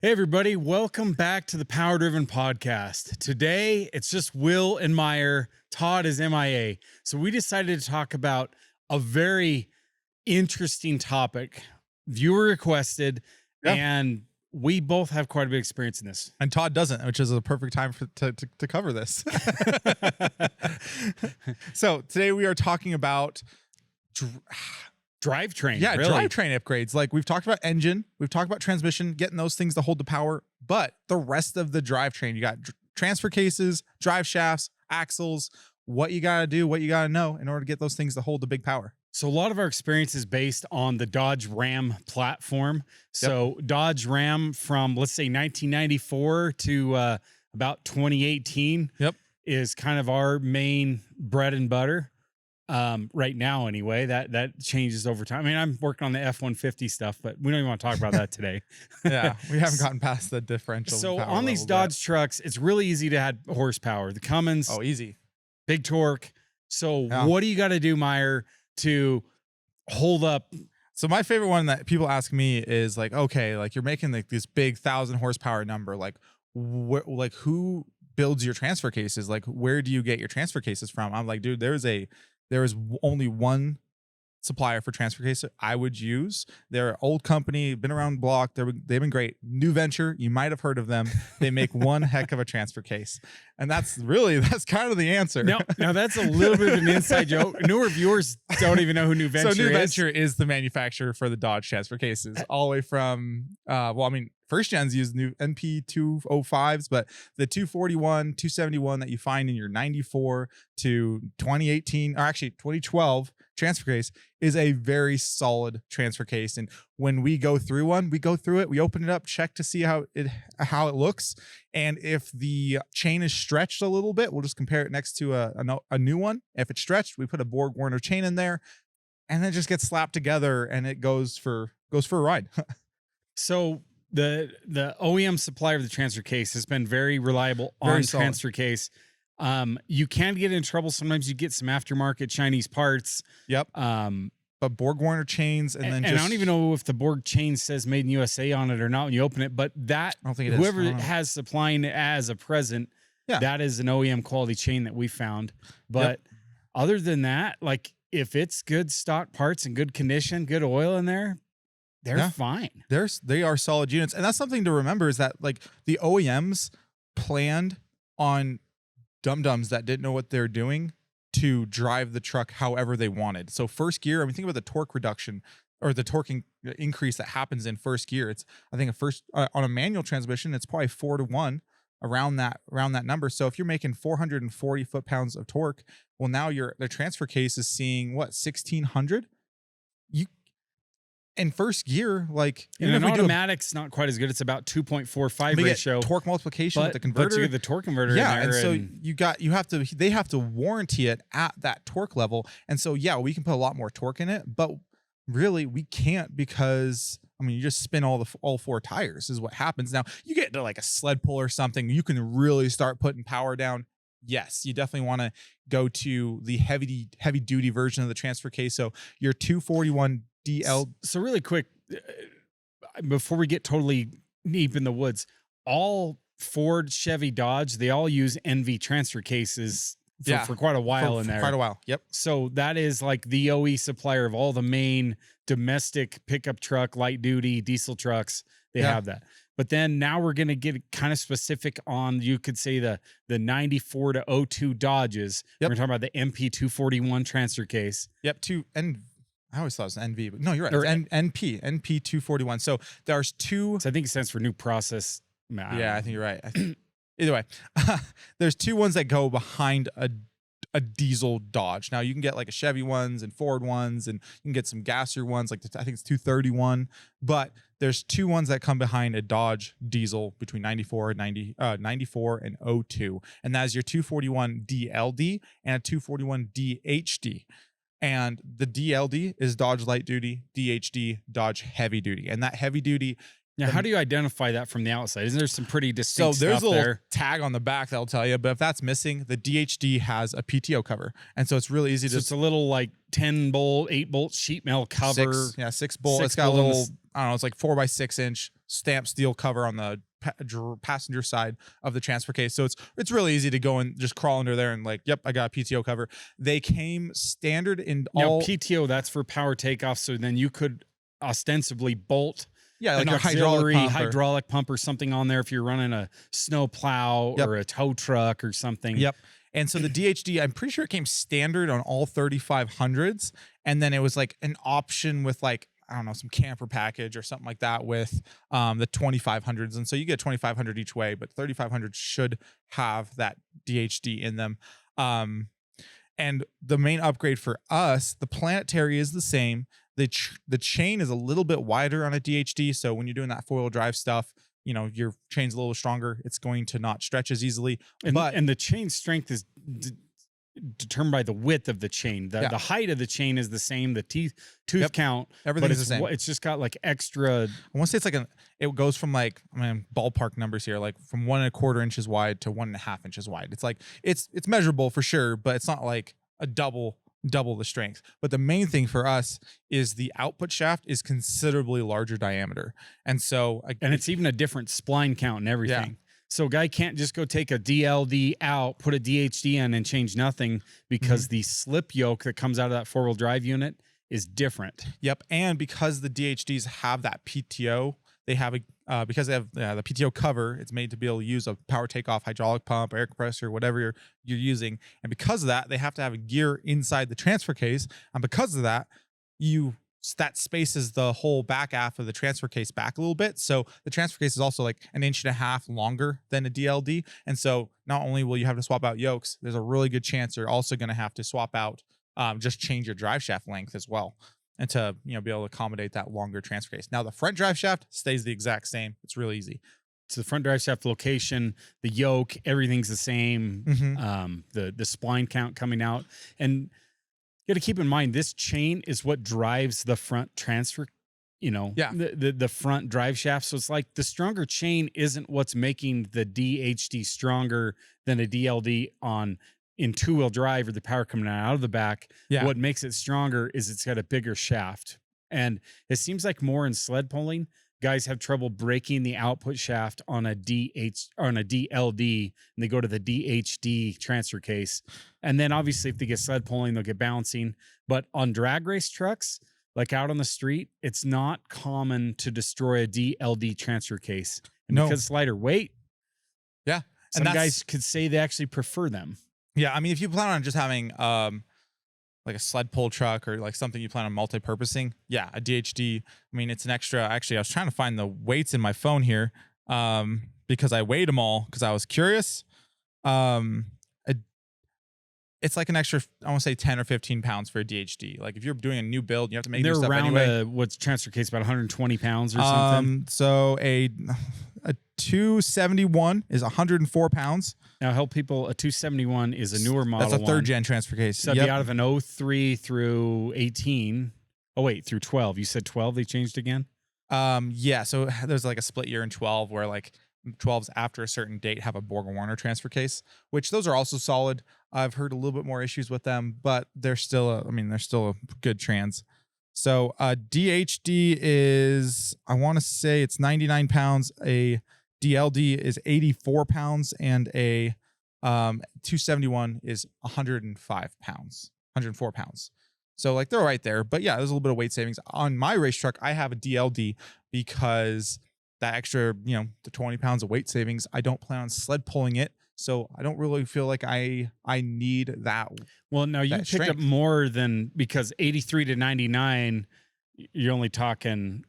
Hey everybody, welcome back to the Power Driven Podcast. Today, it's just Will and Meyer. Todd is MIA. So we decided to talk about a very interesting topic, viewer requested, and we both have quite a bit of experience in this. And Todd doesn't, which is a perfect time to cover this. So today we are talking about drivetrain. Yeah, really. drivetrain upgrades. Like we've talked about engine, we've talked about transmission, getting those things to hold the power, but the rest of the drivetrain, you got transfer cases, drive shafts, axles, what you got to do, what you got to know in order to get those things to hold the big power. So a lot of our experience is based on the Dodge Ram platform. So Dodge Ram from, let's say, 1994 to about 2018 is kind of our main bread and butter. Right now, anyway, that changes over time. I mean, I'm working on the F-150 stuff, but we don't even want to talk about that today. Yeah, we haven't gotten past the differential. So on these Dodge trucks, it's really easy to add horsepower. The Cummins, easy, big torque. So what do you got to do, Meyer, to hold up? So my favorite one that people ask me is like, okay, like you're making like this big 1,000 horsepower number, like who builds your transfer cases? Like, where do you get your transfer cases from? I'm like, dude, there is only one supplier for transfer case I would use. They're an old company, been around the block. They've been great. New venture, you might have heard of them. They make one heck of a transfer case. And that's kind of the answer. Now that's a little bit of an inside joke. Newer viewers don't even know who New Venture is. So New Venture is the manufacturer for the Dodge transfer cases, all the way from, first gens use new NP 205s, but the 241, 271 that you find in your 94 to 2018, or actually 2012 transfer case is a very solid transfer case. And when we go through one, we go through it, we open it up, check to see how it looks. And if the chain is stretched a little bit, we'll just compare it next to a new one. If it's stretched, we put a Borg Warner chain in there, and then it just gets slapped together and it goes for a ride. So the OEM supplier of the transfer case has been very reliable on transfer case. You can get in trouble. Sometimes you get some aftermarket Chinese parts. But Borg Warner chains, and I don't even know if the Borg chain says made in USA on it or not when you open it, but that I don't think it whoever is. has supplying it as a present, that is an OEM quality chain that we found. But other than that, like if it's good stock parts and good condition, good oil in there, they're fine. They are solid units. And that's something to remember, is that like the OEMs planned on dum-dums that didn't know what they're doing to drive the truck however they wanted. So first gear, I mean, think about the torque reduction or the torque increase that happens in first gear. It's, I think, on a manual transmission, it's probably 4-to-1 around that number. So if you're making 440 foot-pounds of torque, well, now the transfer case is seeing what, 1,600? In first gear, like in an automatic's not quite as good. It's about 2.45 ratio. Torque multiplication with the converter. But you get the torque converter. Yeah, in there and so they have to warranty it at that torque level. And so we can put a lot more torque in it, but really we can't, because I mean you just spin all four tires is what happens. Now you get to like a sled pull or something, you can really start putting power down. Yes, you definitely want to go to the heavy duty version of the transfer case. So your 241 DL. So really quick, before we get totally deep in the woods, all Ford, Chevy, Dodge, they all use NV transfer cases for quite a while in there. Quite a while. Yep. So that is like the OE supplier of all the main domestic pickup truck, light duty, diesel trucks. They have that. But then now we're going to get kind of specific on, you could say the 94 to 02 Dodges. We're talking about the MP 241 transfer case. I always thought it was NV, but no, you're right. It's NP 241. So there's two. So I think it stands for new process. I think you're right. Either way, there's two ones that go behind a diesel Dodge. Now you can get like a Chevy ones and Ford ones, and you can get some gassier ones, like I think it's 231. But there's two ones that come behind a Dodge diesel between 94 and 02, and that is your 241 DLD and a 241 DHD. And the DLD is Dodge light duty, DHD Dodge heavy duty, and that heavy duty. Now, how do you identify that from the outside? Isn't there some pretty distinct stuff there? So there's a little there? tag on the back that'll tell you, but if that's missing, the DHD has a PTO cover. And so it's really easy to... So it's a little like 10 bolt, 8 bolt sheet metal cover. 6 bolt. It's got a little I don't know, it's like 4x6-inch stamped steel cover on the passenger side of the transfer case. So it's really easy to go and just crawl under there and like, yep, I got a PTO cover. They came standard in all PTO. That's for power takeoff. So then you could ostensibly bolt like an your hydraulic pump or something on there if you're running a snow plow or a tow truck or something. Yep. And so the DHD, I'm pretty sure it came standard on all 3500s. And then it was like an option with like, I don't know, some camper package or something like that with the 2500s. And so you get 2500 each way, but 3500 should have that DHD in them. And the main upgrade for us, the planetary is the same. The chain is a little bit wider on a DHD. So when you're doing that four-wheel drive stuff, you know, your chain's a little stronger. It's going to not stretch as easily. And the chain strength is determined by the width of the chain. The height of the chain is the same. The tooth count, everything's the same. It's just got like extra. I want to say it's like it goes from like, I mean, ballpark numbers here, like from 1.25 inches wide to 1.5 inches wide. It's like it's measurable for sure, but it's not like a double the strength. But the main thing for us is the output shaft is considerably larger diameter, and so and it's even a different spline count and everything. So a guy can't just go take a DLD out, put a DHD in, and change nothing because the slip yoke that comes out of that four-wheel drive unit is different. Yep, and because the DHDs have that PTO, they have because they have the PTO cover. It's made to be able to use a power takeoff hydraulic pump, air compressor, whatever you're using. And because of that, they have to have a gear inside the transfer case. And because of that, that spaces the whole back half of the transfer case back a little bit. So the transfer case is also like 1.5 inches longer than a DLD. And so not only will you have to swap out yokes, there's a really good chance you're also going to have to swap out, just change your drive shaft length as well. And to, you know, be able to accommodate that longer transfer case. Now the front drive shaft stays the exact same. It's really easy. So the front drive shaft location, the yoke, everything's the same. The spline count coming out, and you got to keep in mind this chain is what drives the front transfer. You know, the front drive shaft. So it's like the stronger chain isn't what's making the DHD stronger than a DLD in two-wheel drive or the power coming out of the back. What makes it stronger is it's got a bigger shaft. And it seems like more in sled pulling, guys have trouble breaking the output shaft on a DLD, and they go to the DHD transfer case. And then obviously if they get sled pulling, they'll get bouncing. But on drag race trucks, like out on the street, it's not common to destroy a DLD transfer case. And because it's lighter weight, some guys could say they actually prefer them. Yeah, I mean, if you plan on just having like a sled pull truck or like something you plan on multi-purposing, a DHD. I mean, it's an extra. Actually, I was trying to find the weights in my phone here because I weighed them all because I was curious. It's like an extra, I want to say 10 or 15 pounds for a DHD. Like if you're doing a new build, you have to make new stuff anyway. They're around what's transfer case, about 120 pounds or something. So a 271 is 104 pounds. Now help people, a 271 is a newer model. That's a third gen transfer case. So it'd be out of an 03 through 18. Oh wait, through 12. You said 12 they changed again? Yeah, so there's like a split year in 12 where like 12s after a certain date have a Borg-Warner transfer case, which those are also solid. I've heard a little bit more issues with them, but they're still they're still a good trans. So DHD is, I want to say it's 99 pounds. A DLD is 84 pounds, and a 271 is 105 pounds, 104 pounds. So like they're right there, but yeah, there's a little bit of weight savings. On my race truck, I have a DLD because that extra, the 20 pounds of weight savings, I don't plan on sled pulling it. So I don't really feel like I need that. Well, now you picked up more than, because 83 to 99, you're only talking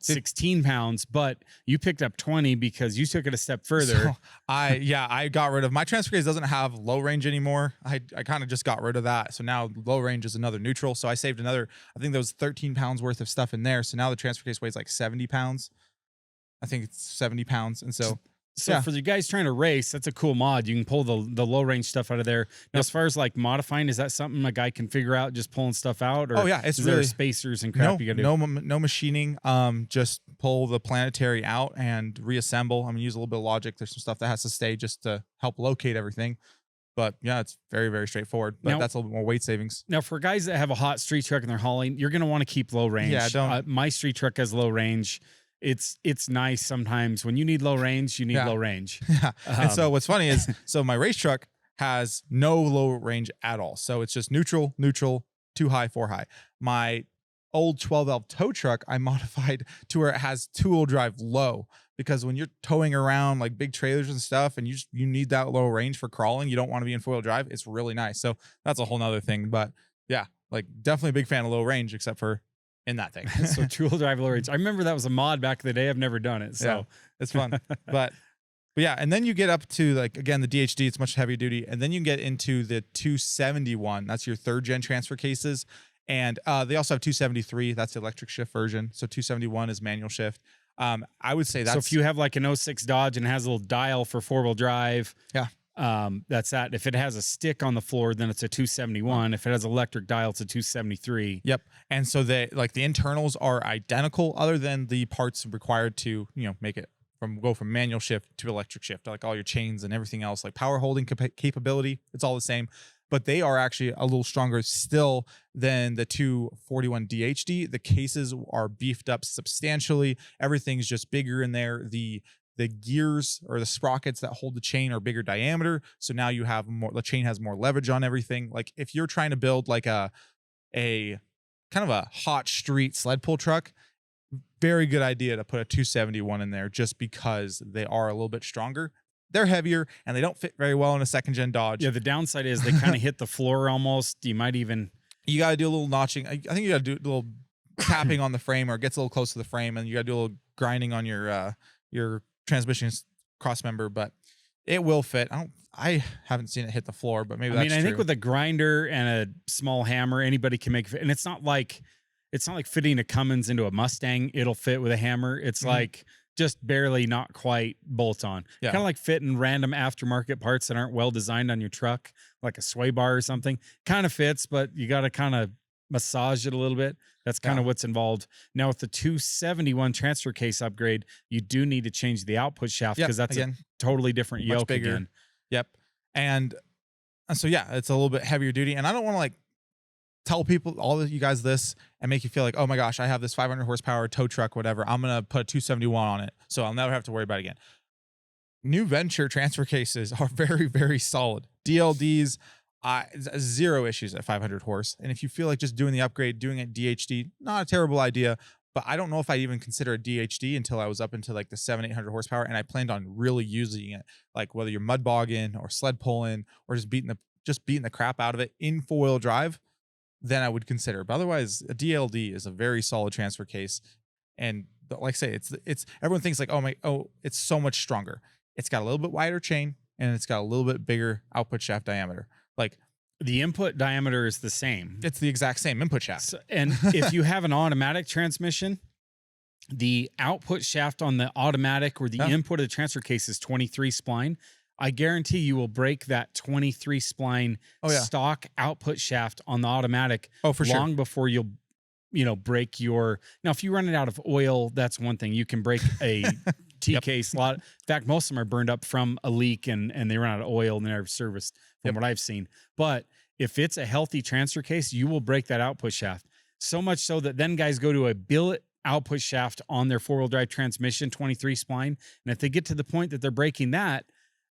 16 pounds, but you picked up 20 because you took it a step further. So I got rid of, my transfer case doesn't have low range anymore. I kind of just got rid of that. So now low range is another neutral. So I saved another, I think there was 13 pounds worth of stuff in there. So now the transfer case weighs like 70 pounds. I think it's 70 pounds. And so for you guys trying to race, that's a cool mod. You can pull the low range stuff out of there. Now, as far as like modifying, is that something a guy can figure out just pulling stuff out? Or it's is really there spacers and crap you got to do? No machining. Just pull the planetary out and reassemble. I'm gonna use a little bit of logic. There's some stuff that has to stay just to help locate everything. but yeah, it's very, very straightforward. But now, that's a little bit more weight savings. Now, for guys that have a hot street truck and they're hauling, you're going to want to keep low range. Yeah, don't. My street truck has low range. It's nice sometimes when you need low range, you need low range. Yeah. And so what's funny is, so my race truck has no low range at all. So it's just neutral, 2 high, 4 high. My old 12 valve tow truck, I modified to where it has 2-wheel drive low, because when you're towing around like big trailers and stuff and you need that low range for crawling, you don't want to be in 4-wheel drive. It's really nice. So that's a whole nother thing. But yeah, like definitely a big fan of low range, except for in that thing. So 2-wheel drive low range. I remember that was a mod back in the day. I've never done it. So yeah, it's fun. But yeah, and then you get up to like, again, the DHD, it's much heavier duty. And then you can get into the 271. That's your 3rd gen transfer cases. And they also have 273. That's the electric shift version. So 271 is manual shift. I would say that's... So if you have like an '06 Dodge and it has a little dial for 4-wheel drive, that's that. If it has a stick on the floor, then it's a 271. If it has electric dial, it's a 273. Yep. And so the internals are identical, other than the parts required to, make it go from manual shift to electric shift, like all your chains and everything else, like power holding capability. It's all the same. But they are actually a little stronger still than the 241 DHD. The cases are beefed up substantially. Everything's just bigger in there. The gears or the sprockets that hold the chain are bigger diameter. So now you have more, the chain has more leverage on everything. Like if you're trying to build like a kind of a hot street sled pull truck, very good idea to put a 271 in there, just because they are a little bit stronger. They're heavier and they don't fit very well in a 2nd gen Dodge. Yeah, the downside is they kind of hit the floor almost. You might even... You got to do a little notching. I think you got to do a little tapping on the frame, or it gets a little close to the frame, and you got to do a little grinding on your transmission cross member, but it will fit. I haven't seen it hit the floor, but maybe that's true. I think with a grinder and a small hammer, anybody can make it fit. And it's not like fitting a Cummins into a Mustang. It'll fit with a hammer. It's like... just barely, not quite bolt on. Yeah. Kind of like fitting random aftermarket parts that aren't well designed on your truck, like a sway bar or something. Kind of fits, but you got to kind of massage it a little bit. That's kind of what's involved. Now with the 271 transfer case upgrade, you do need to change the output shaft, because that's a totally different yoke bigger. Again. Yep. And so yeah, it's a little bit heavier duty. And I don't want to like tell people, all of you guys, this and make you feel like, oh my gosh, I have this 500 horsepower tow truck, whatever. I'm going to put a 271 on it, so I'll never have to worry about it again. New Venture transfer cases are very, very solid. DLDs, 0 issues at 500 horse. And if you feel like just doing the upgrade, doing it DHD, not a terrible idea. But I don't know if I even consider a DHD until I was up into like the 700-800 horsepower, and I planned on really using it, like whether you're mud bogging or sled pulling or just beating the crap out of it in 4-wheel drive. Then I would consider. But otherwise, a DLD is a very solid transfer case. And like I say, it's everyone thinks like, it's so much stronger. It's got a little bit wider chain, and it's got a little bit bigger output shaft diameter. Like the input diameter is the same. It's the exact same input shaft. So, and if you have an automatic transmission, the output shaft on the automatic or the input of the transfer case is 23 spline. I guarantee you will break that 23 spline stock output shaft on the automatic long before you'll, break your... Now, if you run it out of oil, that's one thing. You can break a TK slot. In fact, most of them are burned up from a leak and they run out of oil and they're serviced from what I've seen. But if it's a healthy transfer case, you will break that output shaft. So much so that then guys go to a billet output shaft on their 4-wheel drive transmission, 23 spline. And if they get to the point that they're breaking that,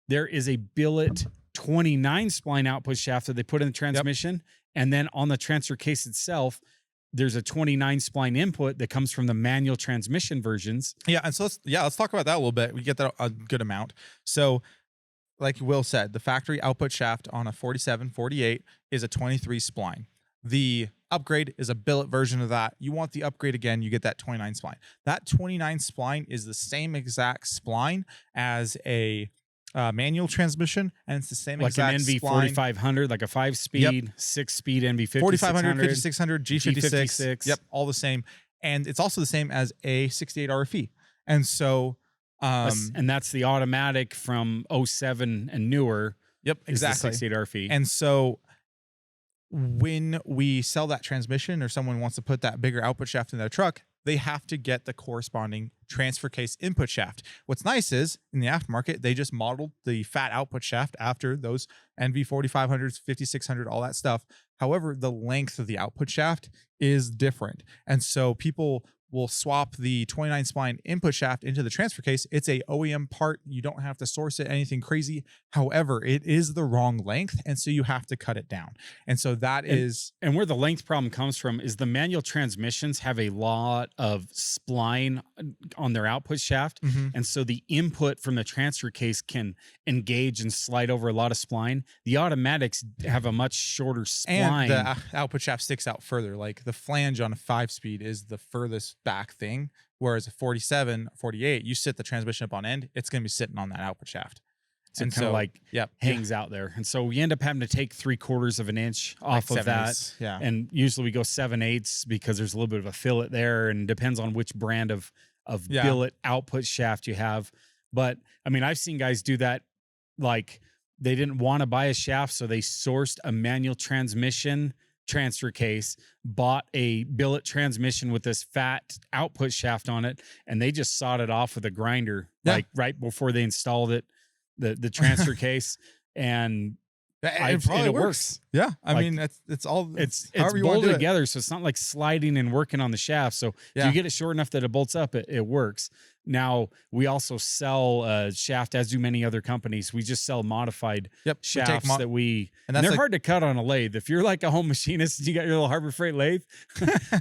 there is a billet 29 spline output shaft that they put in the transmission. And then on the transfer case itself, there's a 29 spline input that comes from the manual transmission versions. Yeah. And so let's talk about that a little bit. We get that a good amount. So like Will said, the factory output shaft on a 47, 48 is a 23 spline. The upgrade is a billet version of that. You want the upgrade again, you get that 29 spline. That 29 spline is the same exact spline as a manual transmission, and it's the same like exact an NV 4500, like a 5-speed, 6-speed NV 4500, 5600, G56. Yep, all the same. And it's also the same as a 68 RFE. And so and that's the automatic from 07 and newer. Yep, exactly. 68 RFE. And so when we sell that transmission, or someone wants to put that bigger output shaft in their truck, they have to get the corresponding transfer case input shaft. What's nice is in the aftermarket, they just modeled the fat output shaft after those NV 4500s, 5600, all that stuff. However, the length of the output shaft is different. And so people will swap the 29 spline input shaft into the transfer case. It's a OEM part. You don't have to source it, anything crazy. However, it is the wrong length. And so you have to cut it down. And so and where the length problem comes from is the manual transmissions have a lot of spline on their output shaft. And so the input from the transfer case can engage and slide over a lot of spline. The automatics have a much shorter spline. And the output shaft sticks out further. Like the flange on a 5-speed is the furthest back thing, whereas a 47, 48, you sit the transmission up on end, it's going to be sitting on that output shaft. So and so like hangs out there. And so we end up having to take 3/4 of an inch off of that. Yeah. And usually we go 7/8 because there's a little bit of a fillet there, and depends on which brand of billet output shaft you have. But I mean, I've seen guys do that. Like they didn't want to buy a shaft, so they sourced a manual transmission transfer case, bought a billet transmission with this fat output shaft on it, and they just sawed it off with a grinder, like right before they installed it, the transfer case, and it works. Yeah, I mean it's bolted together, so it's not like sliding and working on the shaft. So if you get it short enough that it bolts up, it works. Now we also sell shaft, as do many other companies. We just sell modified shafts and they're hard to cut on a lathe. If you're like a home machinist, you got your little Harbor Freight lathe,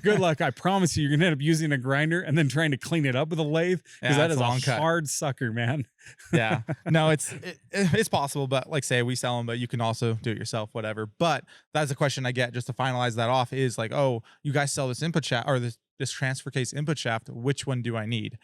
good luck. I promise you, you're gonna end up using a grinder and then trying to clean it up with a lathe, because that is a hard sucker, man. Yeah, no, it's possible, but like say we sell them, but you can also do it yourself, whatever. But that's a question I get just to finalize that off is like, oh, you guys sell this input shaft or this transfer case input shaft. Which one do I need?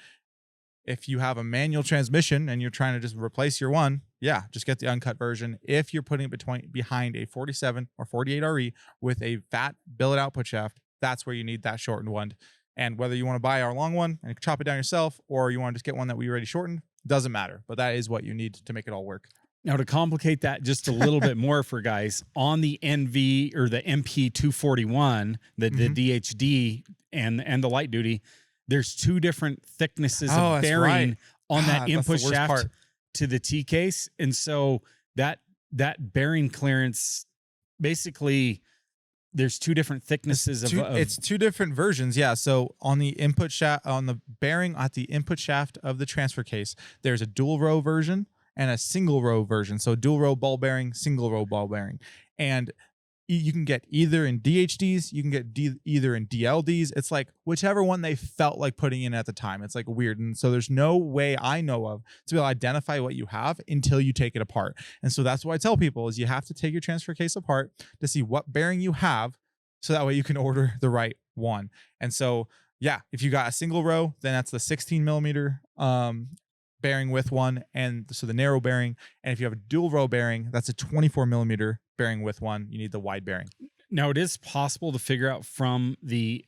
If you have a manual transmission and you're trying to just replace your one, just get the uncut version. If you're putting it behind a 47 or 48 RE with a fat billet output shaft, that's where you need that shortened one. And whether you want to buy our long one and chop it down yourself, or you want to just get one that we already shortened, doesn't matter. But that is what you need to make it all work. Now, to complicate that just a little bit more for guys, on the NV or the MP 241, the DHD and the light duty, there's two different thicknesses of bearing on that input shaft to the T case. And so that bearing clearance, basically, there's two different thicknesses it's two different versions. Yeah. So on the input shaft, on the bearing at the input shaft of the transfer case, there's a dual row version and a single row version. So dual row ball bearing, single row ball bearing. And you can get either in DHDs, you can get either in DLDs. It's like whichever one they felt like putting in at the time. It's like weird. And so there's no way I know of to be able to identify what you have until you take it apart. And so that's what I tell people is you have to take your transfer case apart to see what bearing you have, so that way you can order the right one. And so, if you got a single row, then that's the 16 millimeter bearing with one, and so the narrow bearing. And if you have a dual row bearing, that's a 24 millimeter bearing with one. You need the wide bearing. Now, it is possible to figure out from the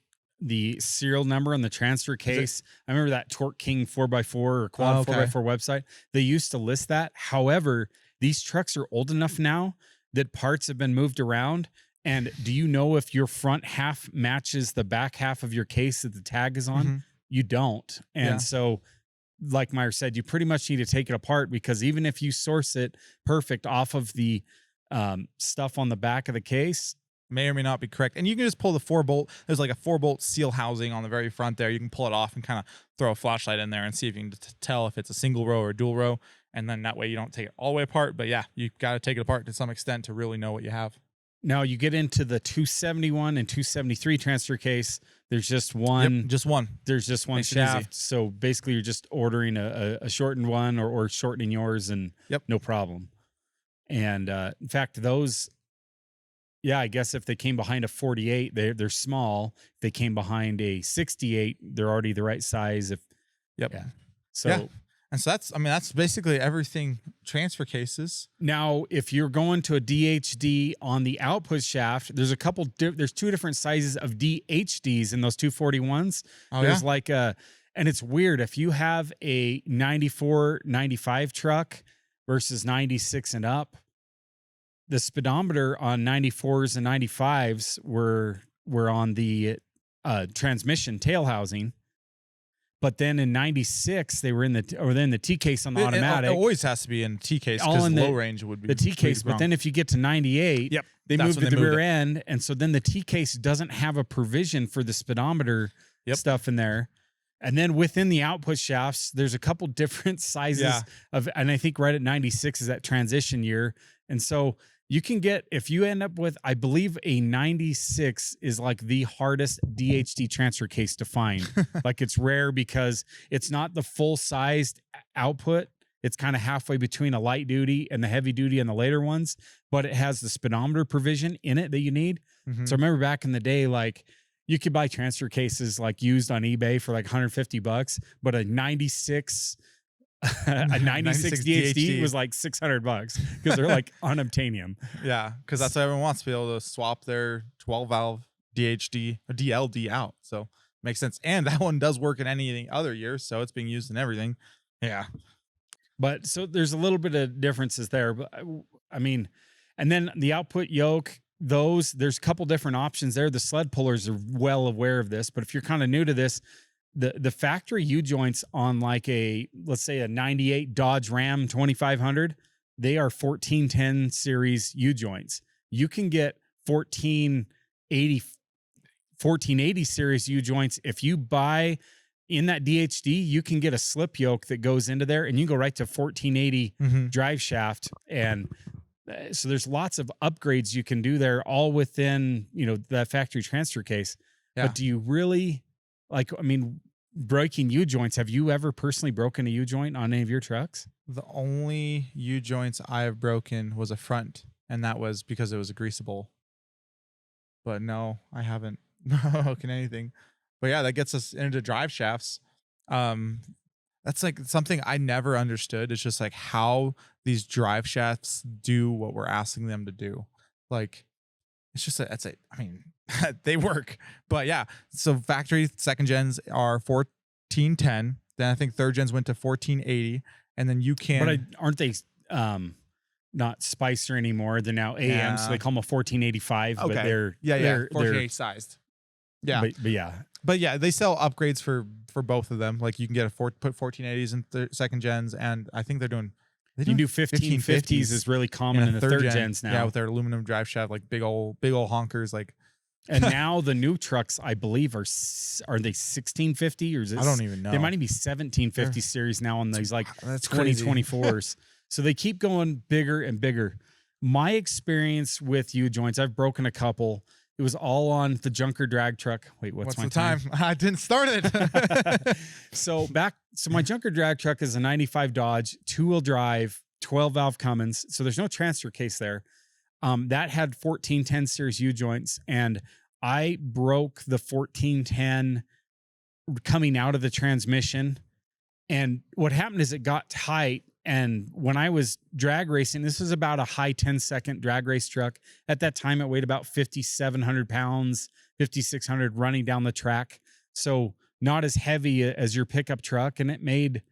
serial number on the transfer case. I remember that Torque King 4x4 or Quad 4x4 website. They used to list that. However, these trucks are old enough now that parts have been moved around. And do you know if your front half matches the back half of your case that the tag is on? You don't. And so, like Meyer said, you pretty much need to take it apart, because even if you source it perfect off of the stuff on the back of the case, may or may not be correct. And you can just pull the 4-bolt. There's like a 4-bolt seal housing on the very front there. You can pull it off and kind of throw a flashlight in there and see if you can tell if it's a single row or a dual row. And then that way you don't take it all the way apart. But you got to take it apart to some extent to really know what you have. Now you get into the 271 and 273 transfer case. There's just one. Just one. There's just one shaft. So basically, you're just ordering a shortened one or shortening yours, and no problem. And in fact, those, I guess if they came behind a 48, they're small. If they came behind a 68, they're already the right size. And so that's basically everything transfer cases. Now, if you're going to a DHD on the output shaft, there's there's two different sizes of DHDs in those 241s. There's and it's weird. If you have a 94, 95 truck versus 96 and up, the speedometer on 94s and 95s were on the transmission tail housing. But then in 96, they were in the T case on the automatic. It always has to be in T case All because in low range would be the T case. But then if you get to 98, they moved to the rear end. And so then the T case doesn't have a provision for the speedometer stuff in there. And then within the output shafts, there's a couple different sizes and I think right at 96 is that transition year. And so you can get, if you end up with, I believe a 96 is like the hardest DHD transfer case to find. Like it's rare because it's not the full sized output. It's kind of halfway between a light duty and the heavy duty and the later ones, but it has the speedometer provision in it that you need. So I remember back in the day, like you could buy transfer cases like used on eBay for like $150, but a 96 DHD was like $600 because they're like unobtainium. Yeah, because that's what everyone wants, to be able to swap their 12 valve DHD or DLD out. So makes sense. And that one does work in any other year, so it's being used in everything. Yeah. But so there's a little bit of differences there. But I mean, and then the output yoke, there's a couple different options there. The sled pullers are well aware of this, but if you're kind of new to this, the factory U-joints on like let's say a 98 Dodge Ram 2500, they are 1410 series U-joints. You can get 1480 series U-joints. If you buy in that DHD, you can get a slip yoke that goes into there and you go right to 1480 drive shaft. And so there's lots of upgrades you can do there, all within, that factory transfer case. But do you really breaking U-joints, have you ever personally broken a U-joint on any of your trucks? The only U-joints I have broken was a front, and that was because it was a Greasable. But no, I haven't broken anything. But yeah, that gets us into drive shafts. That's like something I never understood. It's just like how these drive shafts do what we're asking them to do. Like, it's just, they work. But yeah, so factory second gens are 1410. Then I think third gens went to 1480. And then you can. But aren't they not Spicer anymore? They're now AM, so they call them a 1485. Okay. But they're 1480 sized. Yeah. But yeah, they sell upgrades for both of them. Like you can get put 1480s in second gens, and I think you can do 1550s is really common in the third gens now. Yeah, with their aluminum drive shaft, like big old honkers, like. And now the new trucks, I believe, are they 1650 or is it? I don't even know. They might even be 1750 series now on these like 2024s. So they keep going bigger and bigger. My experience with U-joints, I've broken a couple. It was all on the junker drag truck. Wait, what's my time? I didn't start it. So my junker drag truck is a 95 Dodge, 2-wheel drive, 12 valve Cummins. So there's no transfer case there. That had 1410 series U-joints, and I broke the 1410 coming out of the transmission. And what happened is it got tight. And when I was drag racing, this was about a high 10-second drag race truck. At that time, it weighed about 5,700 pounds, 5,600 running down the track. So not as heavy as your pickup truck. And it made,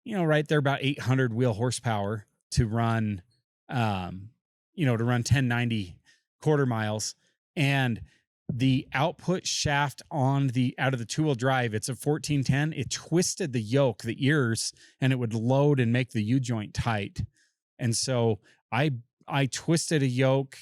right there about 800 wheel horsepower to run, to run 1090 quarter miles. And the output shaft out of the 2-wheel drive, it's a 1410. It twisted the yoke, the ears, and it would load and make the U-joint tight. And so I twisted a yoke,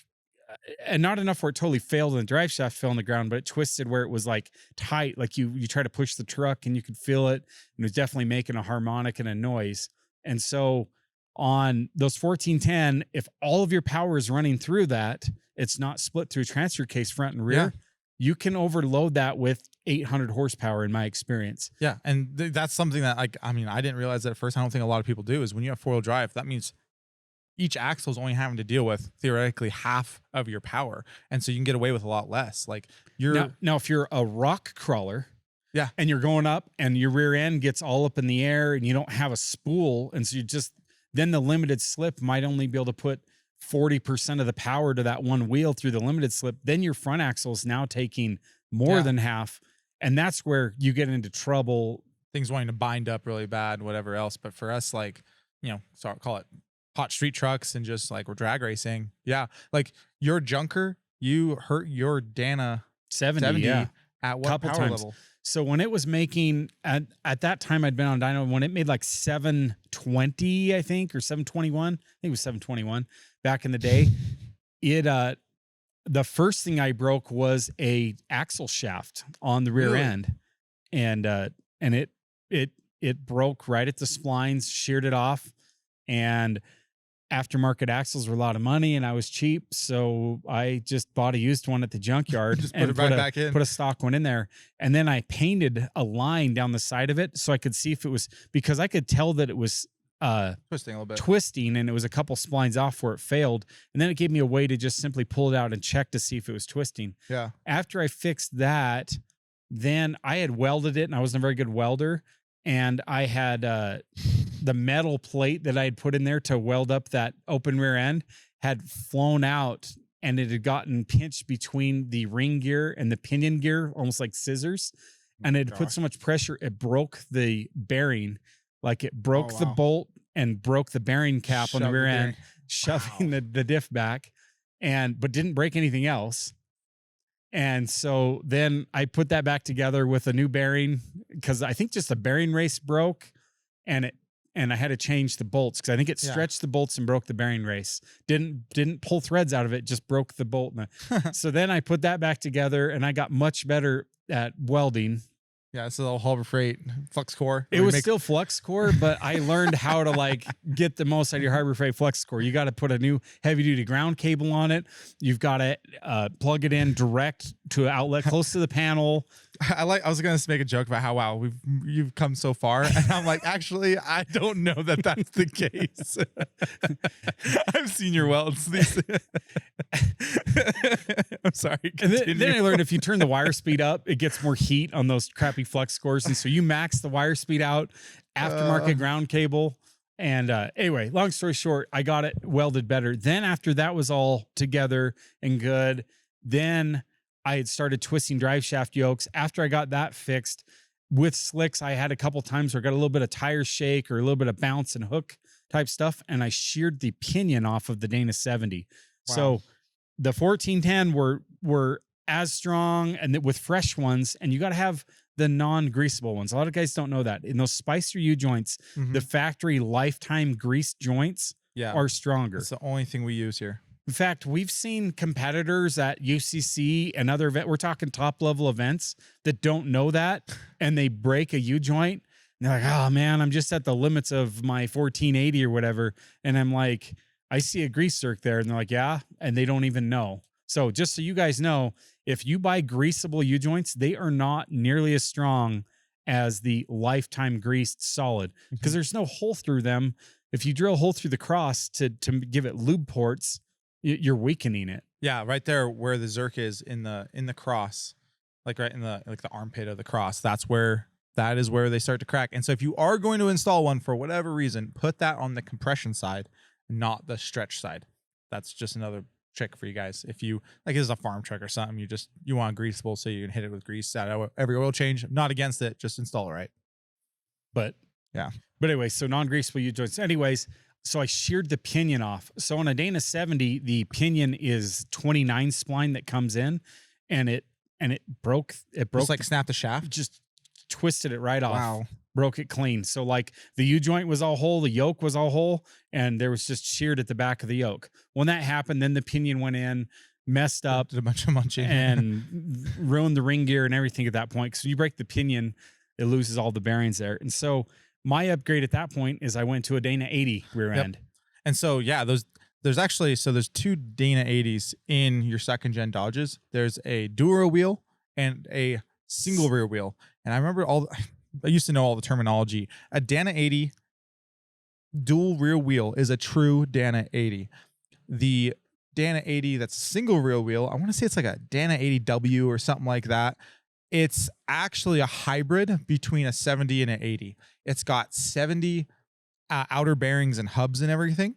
and not enough where it totally failed and the drive shaft fell on the ground, but it twisted where it was like tight, like you try to push the truck and you could feel it, and it was definitely making a harmonic and a noise. And so on those 1410, if all of your power is running through that, it's not split through transfer case front and rear. You can overload that with 800 horsepower in my experience. Yeah. And that's something that I didn't realize that at first. I don't think a lot of people do, is when you have 4-wheel drive, that means each axle is only having to deal with theoretically half of your power. And so you can get away with a lot less. Like now if you're a rock crawler, and you're going up and your rear end gets all up in the air and you don't have a spool, and so then the limited slip might only be able to put 40% of the power to that one wheel through the limited slip. Then your front axle is now taking more than half. And that's where you get into trouble. Things wanting to bind up really bad and whatever else. But for us, like, call it hot street trucks and just like we're drag racing. Yeah. Like your junker, you hurt your Dana 70 at what power level? So when it was making at that time, I'd been on dyno when it made like 720, I think, or 721. I think it was 721 back in the day. The first thing I broke was a axle shaft on the rear end, and it broke right at the splines, sheared it off, and aftermarket axles were a lot of money and I was cheap. So I just bought a used one at the junkyard and put a stock one in there. And then I painted a line down the side of it so I could see if it was, because I could tell that it was twisting a little bit, and it was a couple splines off where it failed. And then it gave me a way to just simply pull it out and check to see if it was twisting. Yeah. After I fixed that, then I had welded it and I wasn't a very good welder. And I had the metal plate that I had put in there to weld up that open rear end had flown out, and it had gotten pinched between the ring gear and the pinion gear, almost like scissors. And it put so much pressure, it broke the bearing. Like it broke the bolt and broke the bearing cap on the rear end, shoving the diff back, but didn't break anything else. And so then I put that back together with a new bearing, because I think just the bearing race broke, and I had to change the bolts because I think it stretched the bolts and broke the bearing race. Didn't pull threads out of it, just broke the bolt. So then I put that back together, and I got much better at welding. Yeah, it's a little Harbor Freight flux core. It was still flux core, but I learned how to like get the most out of your Harbor Freight flux core. You got to put a new heavy duty ground cable on it. You've got to plug it in direct to an outlet close to the panel. I was going to make a joke about how, you've come so far. And I'm like, actually, I don't know that that's the case. I've seen your welds. I'm sorry. And then I learned if you turn the wire speed up, it gets more heat on those crappy flux cores. And so you max the wire speed out, aftermarket ground cable. And anyway, long story short, I got it welded better. Then after that was all together and good, then I had started twisting drive shaft yokes. After I got that fixed with slicks, I had a couple times where I got a little bit of tire shake or a little bit of bounce and hook type stuff. And I sheared the pinion off of the Dana 70. Wow. So the 1410 were as strong and with fresh ones, and you got to have the non-greasable ones. A lot of guys don't know that. In those Spicer U joints, the factory lifetime grease joints are stronger. It's the only thing we use here. In fact, we've seen competitors at UCC and other events, we're talking top level events, that don't know that, and they break a U joint. And they're like, oh man, I'm just at the limits of my 1480 or whatever. And I'm like, I see a grease circ there. And they're like, yeah. And they don't even know. So just so you guys know, if you buy greasable U joints, they are not nearly as strong as the lifetime greased solid, because there's no hole through them. If you drill a hole through the cross to give it lube ports, you're weakening it. Yeah, right there where the Zerk is in the cross, like right in the armpit of the cross. That is where they start to crack. And so if you are going to install one for whatever reason, put that on the compression side, not the stretch side. That's just another trick for you guys. If you like, this is a farm truck or something, you want greasable so you can hit it with grease at every oil change. I'm not against it, just install it right. But anyway, so non-greasable U joints. Anyways, so I sheared the pinion off. So on a Dana 70, the pinion is 29 spline that comes in, and it broke. It broke. Just like snapped the shaft. Just twisted it right off. Wow. Broke it clean. So like the U joint was all whole, the yoke was all whole, and there was just sheared at the back of the yoke. When that happened, then the pinion went in, messed up, did a bunch of munching, and ruined the ring gear and everything at that point. So you break the pinion, it loses all the bearings there. And so my upgrade at that point is I went to a Dana 80 rear end. And so, there's two Dana 80s in your second gen Dodges. There's a dual rear wheel and a single rear wheel. And I remember I used to know all the terminology. A Dana 80 dual rear wheel is a true Dana 80. The Dana 80 that's a single rear wheel, I want to say it's like a Dana 80W or something like that. It's actually a hybrid between a 70 and an 80. It's got 70 outer bearings and hubs and everything,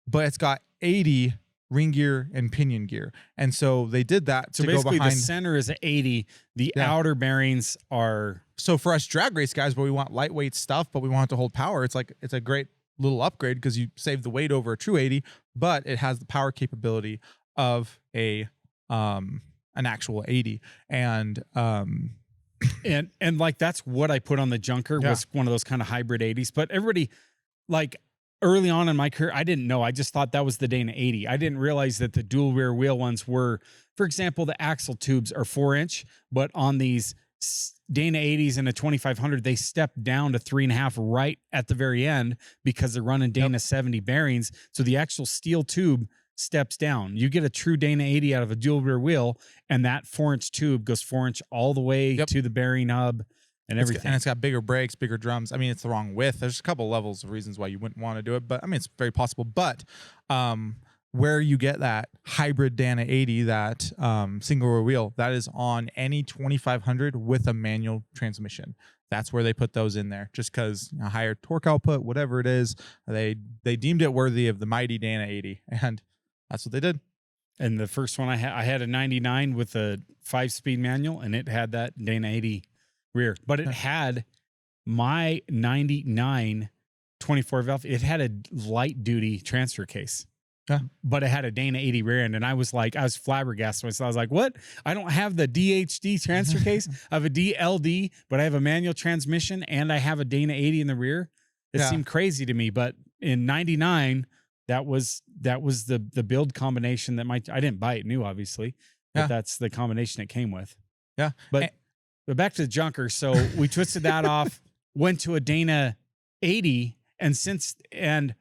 but it's got 80 ring gear and pinion gear. And so they did that so to basically go behind. The center is an 80. The outer bearings are... So for us drag race guys, but we want lightweight stuff, but we want it to hold power. It's a great little upgrade because you save the weight over a true 80, but it has the power capability of an actual 80. And And like that's what I put on the junker was one of those kind of hybrid 80s. But everybody, like early on in my career, I didn't know. I just thought that was the Dana 80. I didn't realize that the dual rear wheel ones were, for example, the axle tubes are 4-inch, but on these Dana 80s and a 2500, they step down to 3.5 right at the very end because they're running Dana 70 bearings. So the actual steel tube steps down. You get a true Dana 80 out of a dual rear wheel, and that 4-inch tube goes 4-inch all the way to the bearing hub and everything. And it's got bigger brakes, bigger drums. I mean, it's the wrong width. There's a couple levels of reasons why you wouldn't want to do it, but I mean, it's very possible. But where you get that hybrid Dana 80, that single rear wheel, that is on any 2500 with a manual transmission. That's where they put those in there, just because higher torque output, whatever it is, they deemed it worthy of the mighty Dana 80, and that's what they did. And the first one I had a 99 with a 5-speed manual, and it had that Dana 80 rear, but it had my 99 24 valve. It had a light duty transfer case. But it had a Dana 80 rear end, and I was flabbergasted. So I was like, what? I don't have the DHD transfer case. I have a DLD, but I have a manual transmission, and I have a Dana 80 in the rear. It seemed crazy to me, but in 99, that was the build combination that I didn't buy it new, obviously, but that's the combination it came with. Yeah. But back to the junker. So we twisted that off, went to a Dana 80, and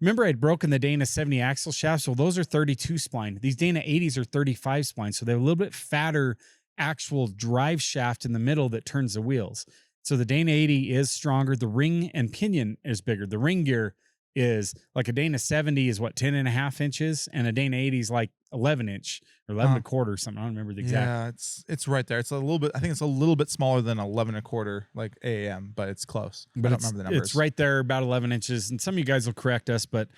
remember I'd broken the Dana 70 axle shafts. Well, those are 32 spline. These Dana 80s are 35 spline. So they have a little bit fatter actual drive shaft in the middle that turns the wheels. So the Dana 80 is stronger. The ring and pinion is bigger. The ring gear is like a Dana 70 is 10.5 inches, and a Dana 80 is like 11-inch or 11.25 or something. I don't remember the exact. Yeah, it's right there. It's a little bit. I think it's a little bit smaller than 11.25, like AAM, but it's close. But I don't remember the numbers. It's right there, about 11 inches. And some of you guys will correct us, but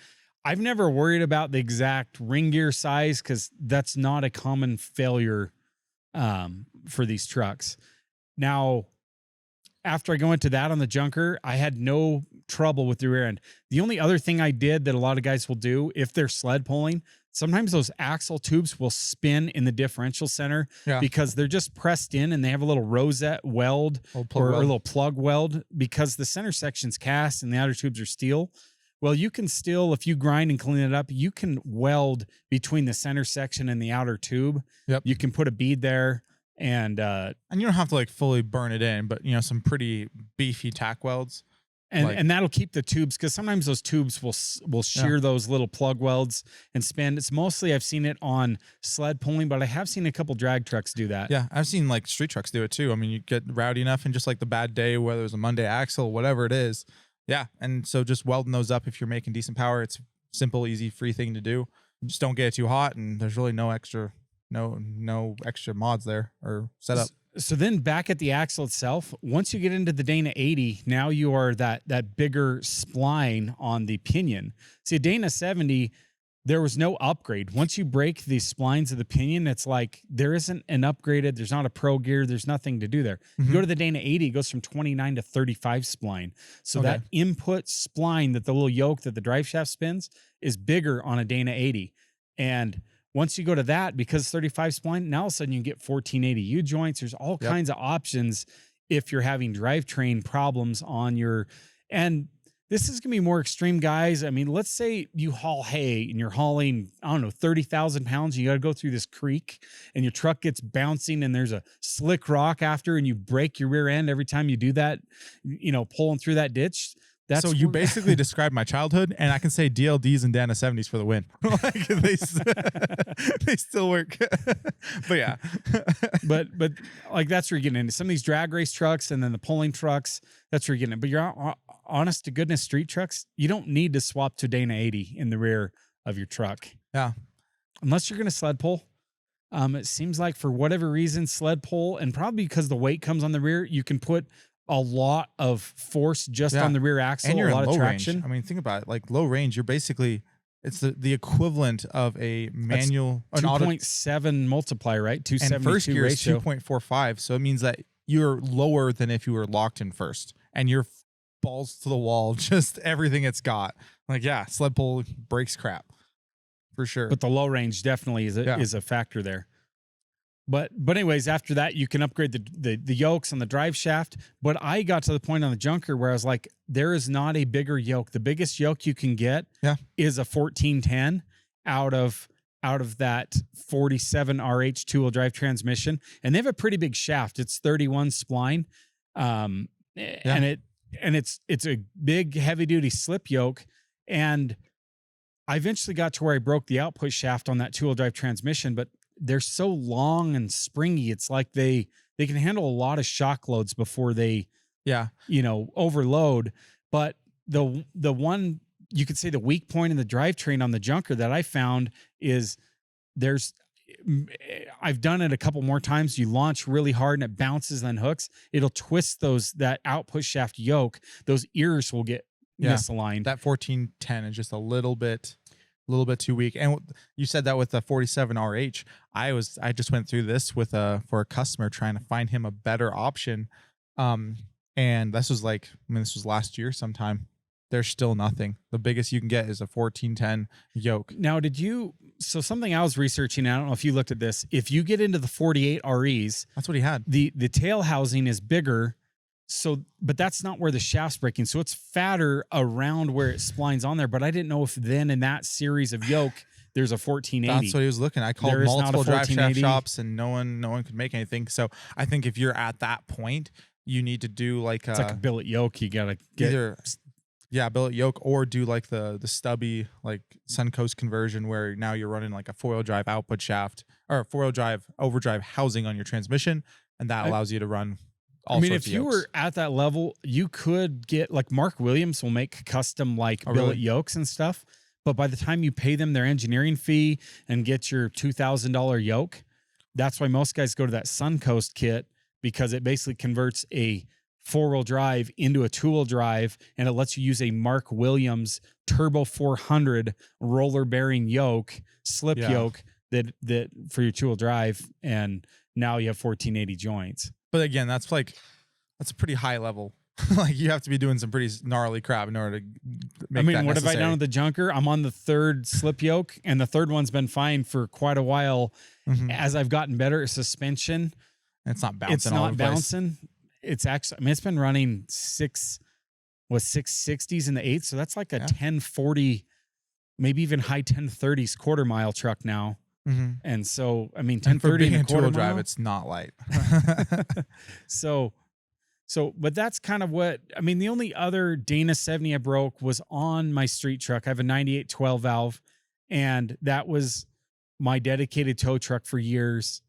I've never worried about the exact ring gear size because that's not a common failure for these trucks. Now, after I go into that on the junker, I had no trouble with the rear end. The only other thing I did that a lot of guys will do if they're sled pulling, sometimes those axle tubes will spin in the differential center because they're just pressed in and they have a little rosette weld or a little plug weld because the center section's cast and the outer tubes are steel. Well, you can still, if you grind and clean it up, you can weld between the center section and the outer tube. You can put a bead there. And you don't have to like fully burn it in, but some pretty beefy tack welds, and that'll keep the tubes, because sometimes those tubes will shear those little plug welds and spin. It's mostly I've seen it on sled pulling, but I have seen a couple drag trucks do that. Yeah, I've seen like street trucks do it too. I mean, you get rowdy enough and just like the bad day, whether it's a Monday axle, whatever it is. Yeah, and so just welding those up if you're making decent power, it's simple, easy, free thing to do. Just don't get it too hot, and there's really no extra mods there or setup. So then back at the axle itself, once you get into the Dana 80, now you are that bigger spline on the pinion. See, a Dana 70, there was no upgrade. Once you break the splines of the pinion, it's like there isn't an upgraded, there's not a pro gear, there's nothing to do there. You go to the Dana 80, it goes from 29 to 35 spline. So that input spline that the little yoke that the drive shaft spins is bigger on a Dana 80. And once you go to that, because 35 spline, now all of a sudden you get 1480 U joints. There's all kinds of options if you're having drivetrain problems on your, and this is going to be more extreme, guys. I mean, let's say you haul hay and you're hauling, 30,000 pounds. You got to go through this creek and your truck gets bouncing and there's a slick rock after and you break your rear end every time you do that, pulling through that ditch. So you basically described my childhood, and I can say DLDs and Dana 70s for the win. Like they still work. But yeah. but like that's where you're getting into some of these drag race trucks and then the pulling trucks. That's where you're getting it. But you're honest to goodness street trucks, you don't need to swap to Dana 80 in the rear of your truck. Yeah. Unless you're going to sled pull. It seems like for whatever reason, sled pull, and probably because the weight comes on the rear, you can put a lot of force just on the rear axle, and you're a lot in of low traction. Range. I mean, think about it. Like low range, you're basically, it's the equivalent of a manual, an 2.7 multiplier, right? 272 and first gear ratio. Is 2.45. So it means that you're lower than if you were locked in first, and you're balls to the wall, just everything it's got. Like, sled pull breaks crap for sure. But the low range definitely is a factor there. But anyways, after that, you can upgrade the yokes on the drive shaft. But I got to the point on the junker where I was like, there is not a bigger yoke. The biggest yoke you can get is a 1410 out of that 47 RH two-wheel drive transmission. And they have a pretty big shaft. It's 31 spline. And it's a big heavy duty slip yoke. And I eventually got to where I broke the output shaft on that two-wheel drive transmission, but they're so long and springy. It's like they can handle a lot of shock loads before they, overload. But the one, you could say the weak point in the drivetrain on the junker that I found is I've done it a couple more times. You launch really hard and it bounces and then hooks. It'll twist that output shaft yoke. Those ears will get misaligned. That 1410 is just a little bit too weak. And you said that with the 47 RH. I just went through this for a customer trying to find him a better option. And this was last year sometime. There's still nothing. The biggest you can get is a 1410 yoke. Now, so something I was researching, I don't know if you looked at this. If you get into the 48 REs, that's what he had. The tail housing is bigger. So, but that's not where the shaft's breaking. So it's fatter around where it splines on there. But I didn't know if then in that series of yoke, there's a 1480. That's what he was looking. I called multiple drive shaft shops and no one could make anything. So I think if you're at that point, you need to do it's like a billet yoke. You got to get either, billet yoke, or do like the stubby, like Suncoast conversion where now you're running like a 4-wheel drive output shaft or a 4-wheel drive overdrive housing on your transmission. And that allows you to run if you were at that level, you could get like Mark Williams will make custom billet yokes and stuff. But by the time you pay them their engineering fee and get your $2,000 yoke, that's why most guys go to that Suncoast kit, because it basically converts a 4-wheel drive into a 2-wheel drive, and it lets you use a Mark Williams Turbo 400 roller bearing yoke, slip yoke that for your 2-wheel drive, and now you have 1480 joints. But again, that's a pretty high level. Like you have to be doing some pretty gnarly crap in order to make that what necessary. have I done with the junker? I'm on the 3rd slip yoke, and the 3rd one's been fine for quite a while. Mm-hmm. As I've gotten better at suspension, it's not bouncing. It's actually, it's been running 660s in the 8th. So that's like a 1040, maybe even high 1030s quarter mile truck now. Mm-hmm. And so, 1030 in a quarter drive, mile, it's not light. So, but that's kind of what, the only other Dana 70 I broke was on my street truck. I have a 98 12 valve, and that was my dedicated tow truck for years.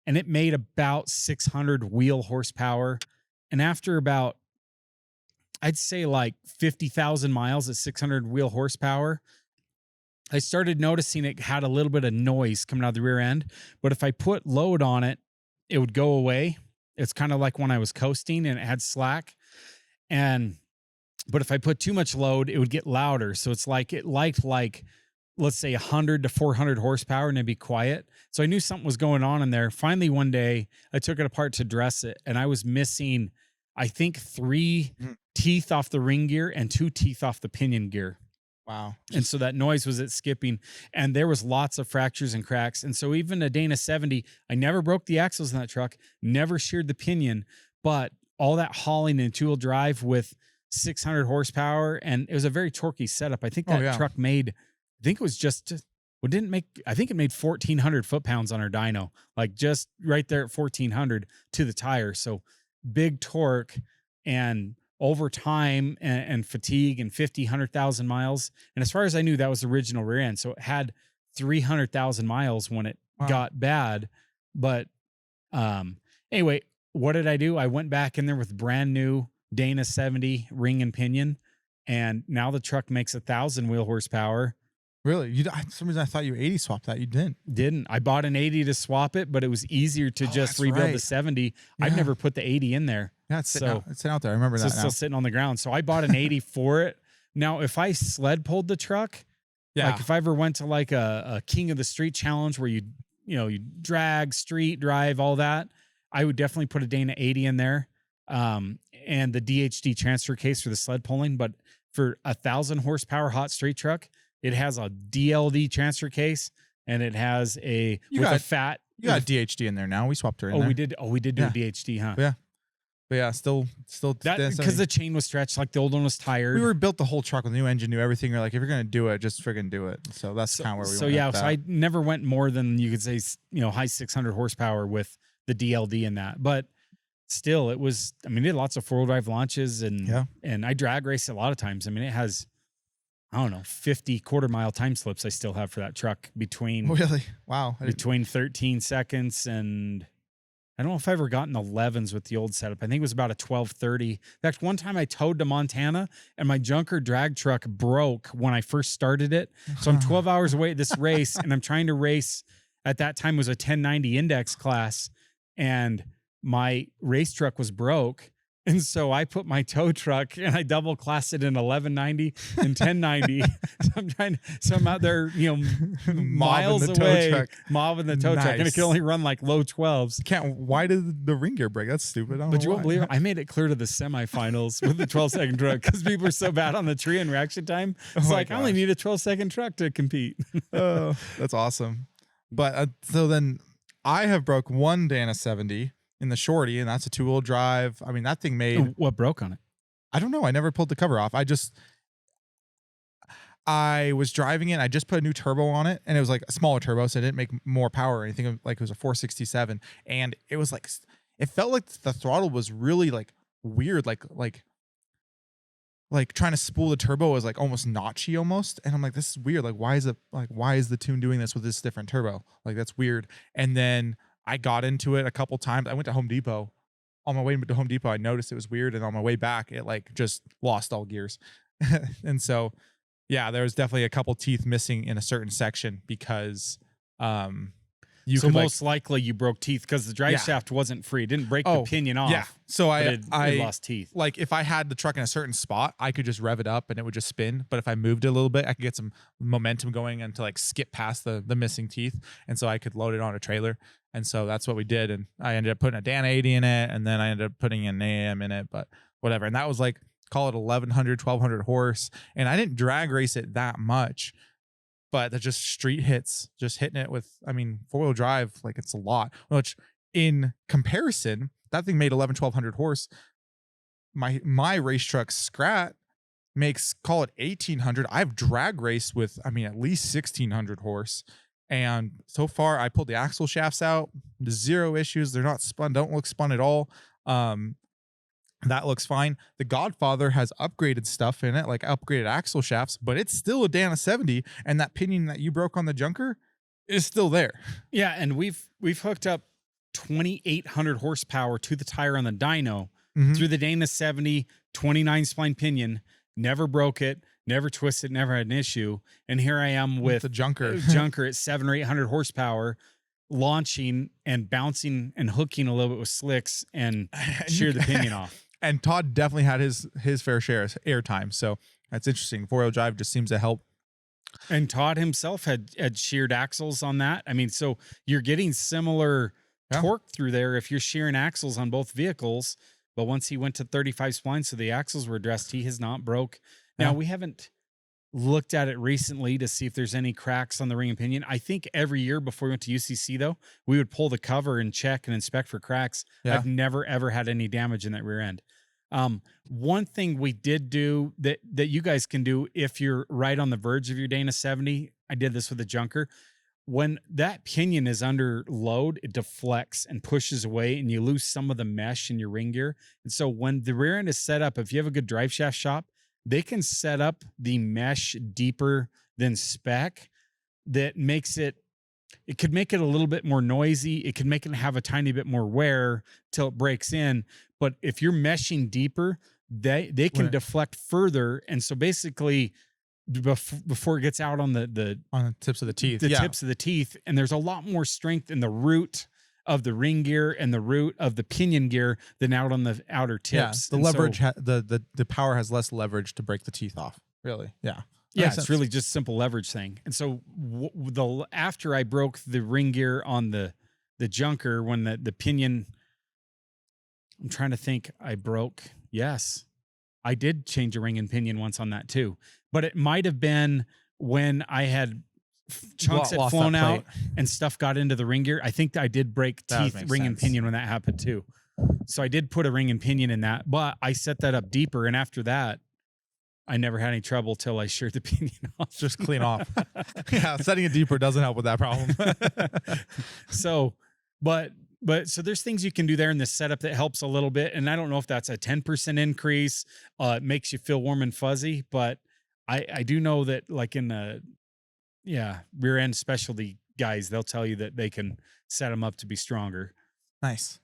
And it made about 600 wheel horsepower. And after about, I'd say 50,000 miles at 600 wheel horsepower, I started noticing it had a little bit of noise coming out of the rear end. But if I put load on it, it would go away. It's kind of like when I was coasting and it had slack. But if I put too much load, it would get louder. So it's it liked let's say 100 to 400 horsepower, and it'd be quiet. So I knew something was going on in there. Finally, one day I took it apart to dress it, and I was missing, I think, 3 teeth off the ring gear and 2 teeth off the pinion gear. Wow. And so that noise was it skipping, and there was lots of fractures and cracks. And so even a Dana 70, I never broke the axles in that truck, never sheared the pinion, but all that hauling in 2-wheel drive with 600 horsepower, and it was a very torquey setup. I think that truck made, I think it made 1,400 foot-pounds on our dyno, just right there at 1,400 to the tire. So big torque, and over time and fatigue and 100,000 miles. And as far as I knew, that was the original rear end. So it had 300,000 miles when it got bad. But anyway, what did I do? I went back in there with brand new Dana 70 ring and pinion. And now the truck makes 1,000 wheel horsepower. Really? For some reason I thought you 80 swapped that. You didn't. I bought an 80 to swap it, but it was easier to just rebuild the 70. Yeah. I've never put the 80 in there. Yeah, it's sitting out there. I remember that. It's still sitting on the ground. So I bought an 80 for it. Now, if I sled pulled the truck, if I ever went to a King of the Street challenge where you drag, street, drive, all that, I would definitely put a Dana 80 in there. And the DHD transfer case for the sled pulling. But for 1,000 horsepower hot street truck, it has a DLD transfer case, and it has a fat You got DHD in there now. We swapped her in there. We did. Oh, we did do a DHD, huh? Yeah. But yeah, still that because the chain was stretched, like the old one was tired. We built the whole truck with a new engine, new everything. We're like, if you're gonna do it, just friggin' do it. So that's kind of where we went. So yeah, so I never went more than, you could say, high 600 horsepower with the DLD in that. But still, it was. I mean, it had lots of 4-wheel drive launches, and I drag race a lot of times. I mean, it has, I don't know, 50 quarter-mile time slips I still have for that truck between. Really? Wow. Between 13 seconds and. I don't know if I ever gotten 11s with the old setup. I think it was about a 12:30. In fact, one time I towed to Montana and my junker drag truck broke when I first started it. So I'm 12 hours away at this race, and I'm trying to race. At that time, it was a 1090 index class, and my race truck was broke. And so I put my tow truck and I double classed it in 1190 and 1090. So I'm out there, miles away, mobbing the tow truck, and it can only run like low 12s. Why did the ring gear break? That's stupid. But you won't believe it. I made it clear to the semifinals with the 12-second truck because people were so bad on the tree and reaction time. It's I only need a 12-second truck to compete. Oh, that's awesome. But so then I have broke one Dana 70. In the shorty, and that's a 2-wheel drive. I mean, that thing made. What broke on it? I don't know. I never pulled the cover off. I was driving it. I just put a new turbo on it, and it was like a smaller turbo, so it didn't make more power or anything. Like it was a 467, and it was like, it felt like the throttle was really like weird, like trying to spool the turbo was like almost notchy almost, and I'm like, this is weird. Like, why is the tune doing this with this different turbo? Like, that's weird. And then I got into it a couple times. I went to Home Depot. On my way to Home Depot, I noticed it was weird, and on my way back, it like just lost all gears. And so, yeah, there was definitely a couple teeth missing in a certain section because most likely you broke teeth because the drive shaft wasn't free. It didn't break the pinion off. Yeah, so I lost teeth. Like if I had the truck in a certain spot, I could just rev it up and it would just spin. But if I moved it a little bit, I could get some momentum going and to like skip past the missing teeth, and so I could load it on a trailer. And so that's what we did. And I ended up putting a Dana 80 in it, and then I ended up putting an AM in it, but whatever. And that was like, call it 1,100, 1,200 horse. And I didn't drag race it that much, but that's just street hits, just hitting it with, 4-wheel drive, like it's a lot. Which in comparison, that thing made 1,100, 1,200 horse. My race truck Scrat makes, call it 1,800. I've drag raced with, at least 1,600 horse. And so far, I pulled the axle shafts out. 0 issues. They're not spun. Don't look spun at all. That looks fine. The Godfather has upgraded stuff in it, like upgraded axle shafts, but it's still a Dana 70. And that pinion that you broke on the junker is still there. Yeah, and we've hooked up 2,800 horsepower to the tire on the dyno through the Dana 70 29 spline pinion. Never broke it. Never twisted, never had an issue. And here I am with the junker at 700 or 800 horsepower, launching and bouncing and hooking a little bit with slicks and shear the pinion off. And Todd definitely had his fair share of airtime. So that's interesting. 4-wheel drive just seems to help. And Todd himself had sheared axles on that. So you're getting similar torque through there if you're shearing axles on both vehicles. But once he went to 35 splines, so the axles were addressed, he has not broke. Now, we haven't looked at it recently to see if there's any cracks on the ring and pinion. I think every year before we went to UCC, though, we would pull the cover and check and inspect for cracks. Yeah. I've never, ever had any damage in that rear end. One thing we did do that you guys can do if you're right on the verge of your Dana 70, I did this with the junker. When that pinion is under load, it deflects and pushes away, and you lose some of the mesh in your ring gear. And so when the rear end is set up, if you have a good drive shaft shop, they can set up the mesh deeper than spec. That makes it could make it a little bit more noisy. It could make it have a tiny bit more wear till it breaks in. But if you're meshing deeper, they can deflect further. And so basically, before it gets out on the tips of the teeth, tips of the teeth, and there's a lot more strength in the root of the ring gear and the root of the pinion gear than out on the outer tips. The leverage, the power has less leverage to break the teeth off. Really, yeah. Yeah, it's really just simple leverage thing. And so after I broke the ring gear on the junker, when the pinion, I'm trying to think, I broke. Yes, I did change a ring and pinion once on that too. But it might have been when I had chunks had Lost flown that out plate. and stuff got into the ring gear. I think I did break That teeth, makes ring and sense. pinion when that happened too. So I did put a ring and pinion in that, but I set that up deeper. And after that, I never had any trouble till I sheared the pinion off. Just clean off. Yeah, setting it deeper doesn't help with that problem. So, but so there's things you can do there in the setup that helps a little bit. And I don't know if that's a 10% increase. It makes you feel warm and fuzzy, but I do know that like in the, rear end specialty guys, they'll tell you that they can set them up to be stronger. Nice.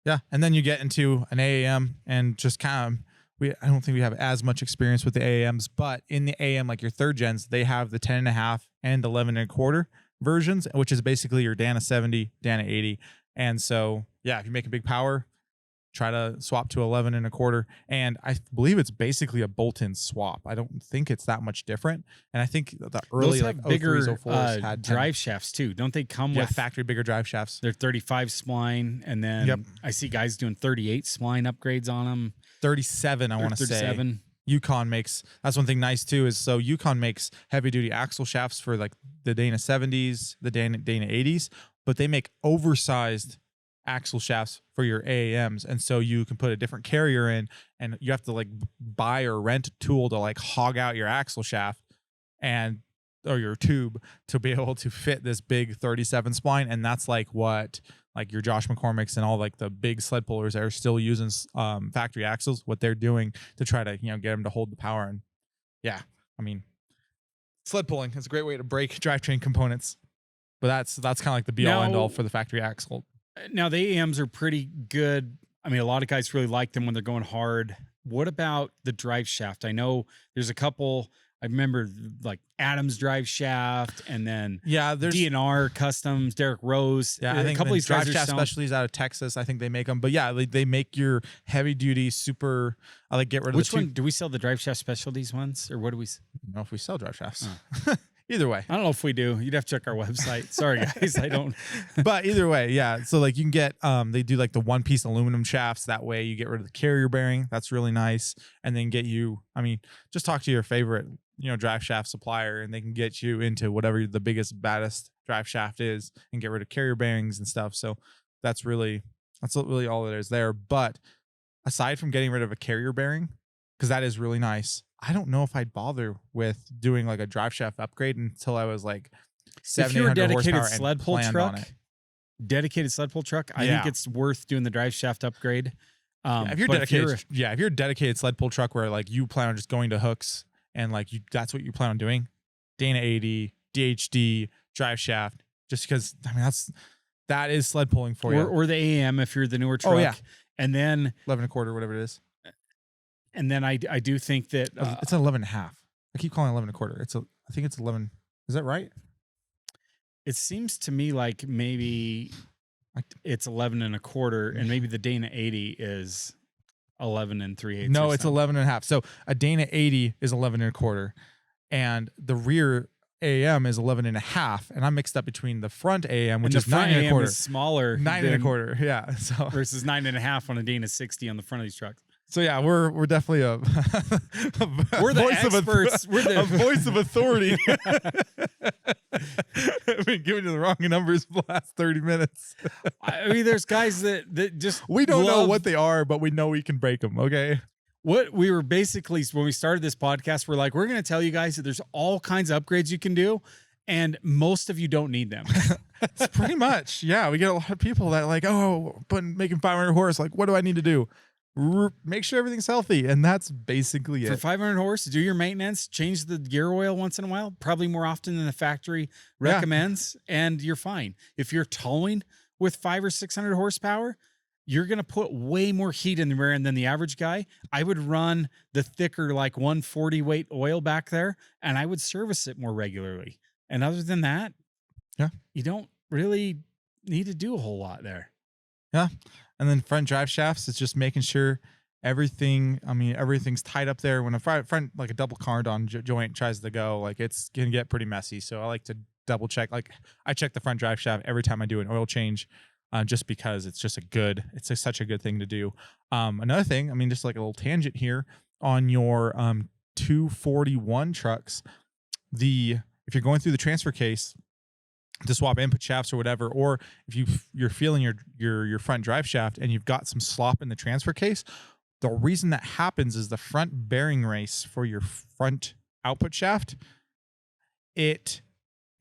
Yeah. And then you get into an AAM and just kind of, I don't think we have as much experience with the AAMs, but in the AM, like your third gens, they have the 10.5 and 11.25 versions, which is basically your Dana 70, Dana 80. And so, yeah, if you make a big power, try to swap to 11.25. And I believe it's basically a bolt-in swap. I don't think it's that much different. And I think the early like bigger 03s, 04s had 10. drive shafts too. Don't they come with factory bigger drive shafts? They're 35 spline, and then I see guys doing 38 spline upgrades on them. 37, I want to say. Yukon makes, that's one thing nice too, is so Yukon makes heavy duty axle shafts for like the Dana 70s, the Dana 80s, but they make oversized axle shafts for your AAMs. And so you can put a different carrier in, and you have to like buy or rent a tool to like hog out your axle shaft or your tube to be able to fit this big 37 spline. And that's like what like your Josh McCormick's and all like the big sled pullers that are still using factory axles, what they're doing to try to, get them to hold the power. And yeah, I mean, sled pulling is a great way to break drivetrain components, but that's kind of like the be all end all for the factory axle. Now the AMs are pretty good. I mean, a lot of guys really like them when they're going hard. What about the drive shaft? I know there's a couple. I remember like Adams drive shaft, and then there's DNR Customs, Derek Rose. Yeah, I think a couple of these drive shaft specialties out of Texas. I think they make them, but yeah, they make your heavy duty super. I like get rid of which one do we sell? The drive shaft specialties ones, or what do we? I don't know if we sell drive shafts. Oh. Either way, I don't know if we do. You'd have to check our website. Sorry, guys, I don't. But either way, yeah. So like you can get, they do like the one piece aluminum shafts. That way you get rid of the carrier bearing. That's really nice. And then get you, I mean, just talk to your favorite, drive shaft supplier, and they can get you into whatever the biggest, baddest drive shaft is, and get rid of carrier bearings and stuff. So that's really all it is there. But aside from getting rid of a carrier bearing, because that is really nice, I don't know if I'd bother with doing like a drive shaft upgrade until I was like 700-800 horsepower sled pull truck, dedicated sled pull truck. I think it's worth doing the drive shaft upgrade. If you're a dedicated sled pull truck where like you plan on just going to hooks and like that's what you plan on doing, Dana 80, DHD, drive shaft, just because I mean that is sled pulling for you. Or the AM if you're the newer truck. Oh yeah, and then 11.25, whatever it is. And then I do think that it's an 11.5. I keep calling it 11.25. I think it's 11. Is that right? It seems to me like maybe it's 11.25, and maybe the Dana 80 is 11 3/8. No, it's 11.5. So a Dana 80 is 11.25, and the rear AM is 11.5, and I'm mixed up between the front AM, which is 9.25, is smaller, 9.25. Yeah, so versus 9.5 on a Dana 60 on the front of these trucks. So yeah, we're definitely we're the voice experts. We're a voice of authority. I've been giving you the wrong numbers for the last 30 minutes. I mean, there's guys that just we don't know what they are, but we know we can break them. Okay. What we were basically when we started this podcast, we're like, we're going to tell you guys that there's all kinds of upgrades you can do, and most of you don't need them. It's pretty much, yeah. We get a lot of people that like, making 500 horse. Like, what do I need to do? Make sure everything's healthy, and that's basically it. For 500 horse, do your maintenance, change the gear oil once in a while, probably more often than the factory recommends, and you're fine. If you're towing with 500 or 600 horsepower, you're going to put way more heat in the rear end than the average guy. I would run the thicker, like 140 weight oil back there, and I would service it more regularly. And other than that, you don't really need to do a whole lot there. Yeah. And then front drive shafts, it's just making sure everything's tied up there. When a front like a double card-on joint tries to go, like it's going to get pretty messy. So I like to double check. Like I check the front drive shaft every time I do an oil change, just because it's just such a good thing to do. Another thing, just like a little tangent here on your 241 trucks, if if you're going through the transfer case to swap input shafts or whatever, or if you're feeling your front drive shaft and you've got some slop in the transfer case, the reason that happens is the front bearing race for your front output shaft, it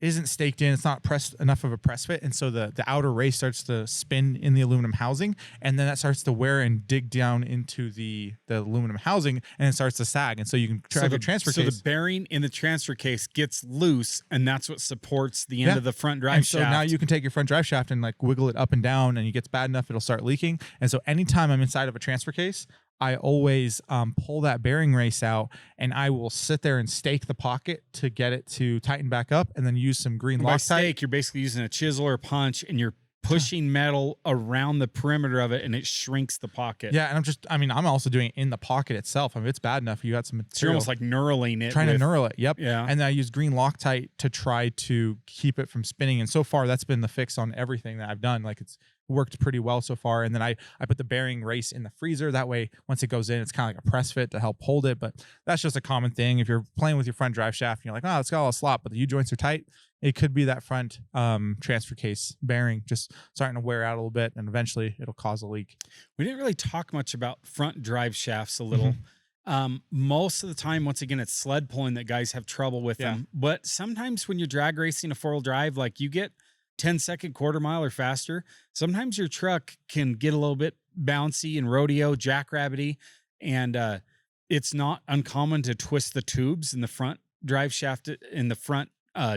isn't staked in. It's not pressed enough of a press fit. And so the outer race starts to spin in the aluminum housing, and then that starts to wear and dig down into the aluminum housing, and it starts to sag. And so you can drive your transfer case. So the bearing in the transfer case gets loose, and that's what supports the end of the front drive shaft. So now you can take your front drive shaft and like wiggle it up and down, and it gets bad enough, it'll start leaking. And so anytime I'm inside of a transfer case, I always pull that bearing race out, and I will sit there and stake the pocket to get it to tighten back up, and then use some green Loctite. Stake, you're basically using a chisel or punch, and you're pushing metal around the perimeter of it, and it shrinks the pocket. Yeah, and I'm also doing it in the pocket itself. I mean, it's bad enough you got some material. So you're almost like knurling it. Trying to knurl it, yep. Yeah. And then I use green Loctite to try to keep it from spinning. And so far, that's been the fix on everything that I've done. Like, it's worked pretty well so far. And then I put the bearing race in the freezer. That way, once it goes in, it's kind of like a press fit to help hold it. But that's just a common thing. If you're playing with your front drive shaft and you're like, oh, it's got all a slop, but the U-joints are tight, it could be that front transfer case bearing just starting to wear out a little bit, and eventually it'll cause a leak. We didn't really talk much about front drive shafts a little. Most of the time, once again, it's sled pulling that guys have trouble with them. But sometimes when you're drag racing a 4-wheel drive, like you get 10-second quarter mile or faster, sometimes your truck can get a little bit bouncy and rodeo, jackrabbity, and it's not uncommon to twist the tubes in the front drive shaft in the front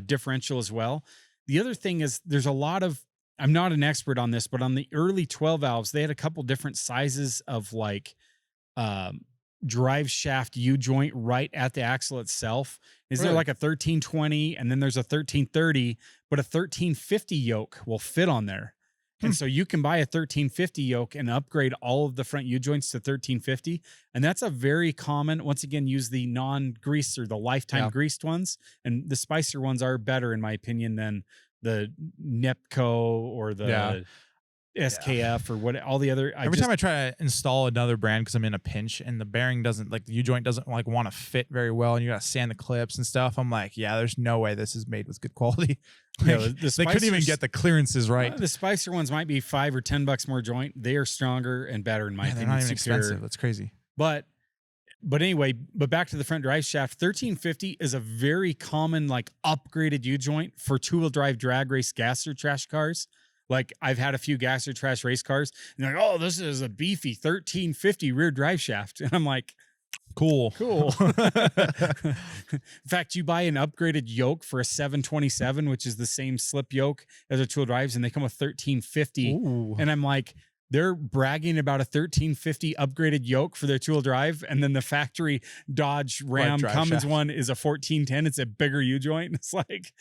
differential as well. The other thing is there's a lot of, I'm not an expert on this, but on the early 12 valves, they had a couple different sizes of like drive shaft U-joint right at the axle itself. Is there like a 1320 and then there's a 1330, but a 1350 yoke will fit on there. And so you can buy a 1350 yoke and upgrade all of the front U-joints to 1350. And that's a very common, once again, use the non-greased or the lifetime greased ones. And the Spicer ones are better, in my opinion, than the NEPCO or the SKF or what, all the other. Every time I try to install another brand because I'm in a pinch and the bearing doesn't, like the U-joint doesn't like want to fit very well, and you got to sand the clips and stuff, I'm like, yeah, there's no way this is made with good quality. Like, they couldn't even get the clearances right. The Spicer ones might be $5 or $10 more joint. They are stronger and better, in my opinion. They're not even expensive. That's crazy. But anyway, back to the front drive shaft. 1350 is a very common like upgraded U-joint for 2-wheel drive drag race gasser trash cars. Like I've had a few gasser trash race cars, and they're like, oh, this is a beefy 1350 rear drive shaft. And I'm like, cool. In fact, you buy an upgraded yoke for a 727, which is the same slip yoke as a 2-wheel drives, and they come with 1350. Ooh. And I'm like, they're bragging about a 1350 upgraded yoke for their 2-wheel drive, and then the factory Dodge Ram Cummins one is a 1410. It's a bigger U-joint. It's like,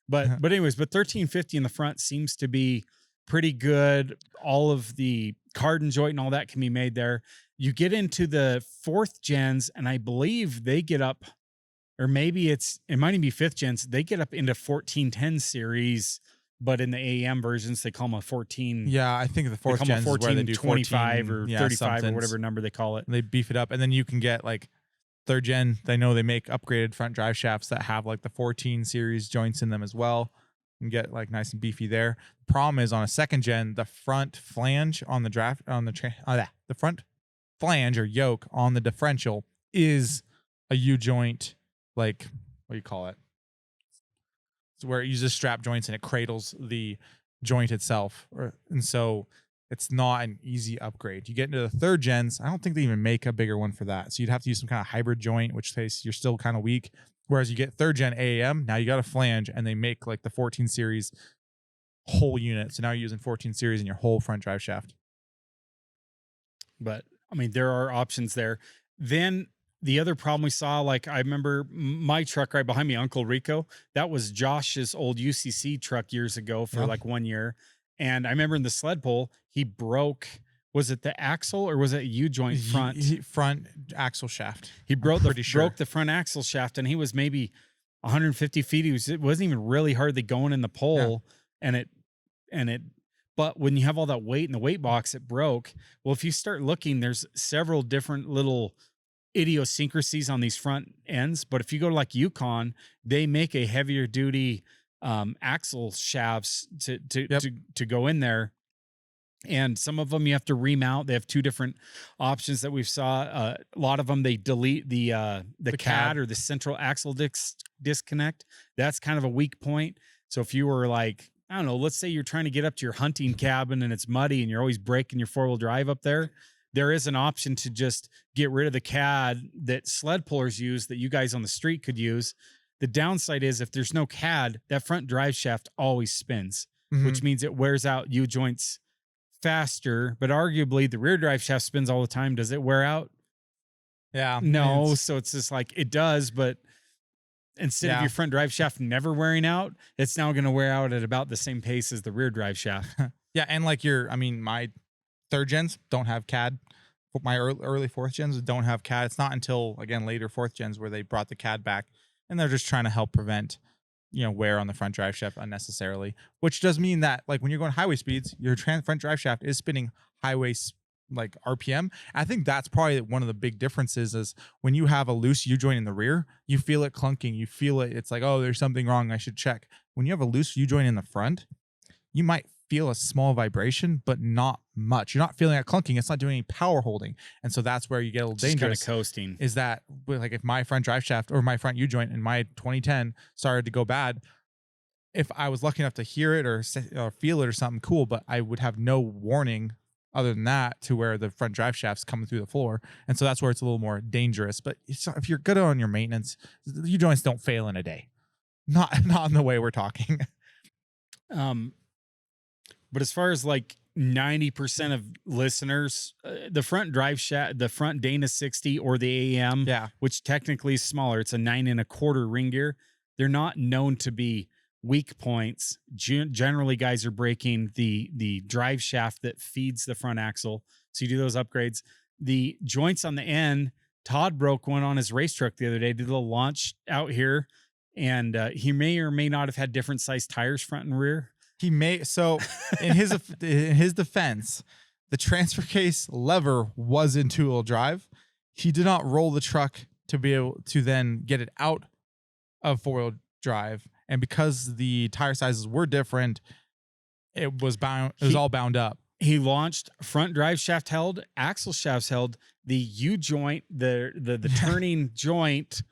but anyways, 1350 in the front seems to be pretty good. All of the cardan joint and all that can be made there. You get into the 4th gens, and I believe they get up, or maybe it might even be 5th gens. They get up into 1410 series, but in the AEM versions, they call them a 14. Yeah, I think the 4th gens is where they do 25 or 35 or whatever number they call it. They beef it up, and then you can get like 3rd gen. I know they make upgraded front drive shafts that have like the 14 series joints in them as well, and get like nice and beefy there. The problem is on a 2nd gen, the front flange on the front flange or yoke on the differential is a U-joint, like, what do you call it? It's where it uses strap joints and it cradles the joint itself. And so it's not an easy upgrade. You get into the 3rd gens, I don't think they even make a bigger one for that. So you'd have to use some kind of hybrid joint, which case you're still kind of weak. Whereas you get 3rd gen AAM, now you got a flange, and they make like the 14 series whole unit. So now you're using 14 series in your whole front drive shaft. But I mean, there are options there. Then the other problem we saw, like I remember my truck right behind me, Uncle Rico, that was Josh's old UCC truck years ago for like 1 year. And I remember in the sled pull, he broke, was it the axle or was it a U-joint front? Front axle shaft. He broke the front axle shaft, and he was maybe 150 feet. It wasn't even really hardly going in the pole. Yeah. But when you have all that weight in the weight box, it broke. Well, if you start looking, there's several different little idiosyncrasies on these front ends. But if you go to like Yukon, they make a heavier duty axle shafts to go in there. And some of them you have to remount. They have two different options that we've saw. A lot of them, they delete the CAD or the central axle disconnect. That's kind of a weak point. So if you were like, I don't know, let's say you're trying to get up to your hunting cabin and it's muddy and you're always breaking your 4-wheel drive up there, there is an option to just get rid of the CAD that sled pullers use that you guys on the street could use. The downside is if there's no CAD, that front drive shaft always spins, which means it wears out U-joints faster, but arguably the rear drive shaft spins all the time. Does it wear out? Yeah. No. So it's just like it does, but instead of your front drive shaft never wearing out, it's now going to wear out at about the same pace as the rear drive shaft. Yeah. And like my third gens don't have CAD. My early fourth gens don't have CAD. It's not until, again, later fourth gens where they brought the CAD back, and they're just trying to help prevent wear on the front drive shaft unnecessarily, which does mean that like when you're going highway speeds, your front drive shaft is spinning highway like RPM. I think that's probably one of the big differences is when you have a loose U-joint in the rear, you feel it clunking. You feel it. It's like, oh, there's something wrong. I should check. When you have a loose U-joint in the front, you might feel a small vibration, but not much. You're not feeling that clunking. It's not doing any power holding. And so that's where you get a little dangerous. Just kind of coasting. Is that like if my front drive shaft or my front U-joint in my 2010 started to go bad, if I was lucky enough to hear it or feel it or something, cool, but I would have no warning other than that to where the front drive shaft's coming through the floor. And so that's where it's a little more dangerous. But if you're good on your maintenance, the U-joints don't fail in a day. Not in the way we're talking. But as far as like 90% of listeners, the front drive shaft, the front Dana 60 or the AM, which technically is smaller, it's a 9 1/4 ring gear. They're not known to be weak points. Generally, guys are breaking the drive shaft that feeds the front axle. So you do those upgrades. The joints on the end, Todd broke one on his race truck the other day, did a little launch out here, and he may or may not have had different size tires front and rear. He may. So in his defense, the transfer case lever was in 2-wheel drive. He did not roll the truck to be able to then get it out of 4-wheel drive. And because the tire sizes were different, it was bound. It was all bound up. He launched, front drive shaft held, axle shafts held, the U joint, the turning joint.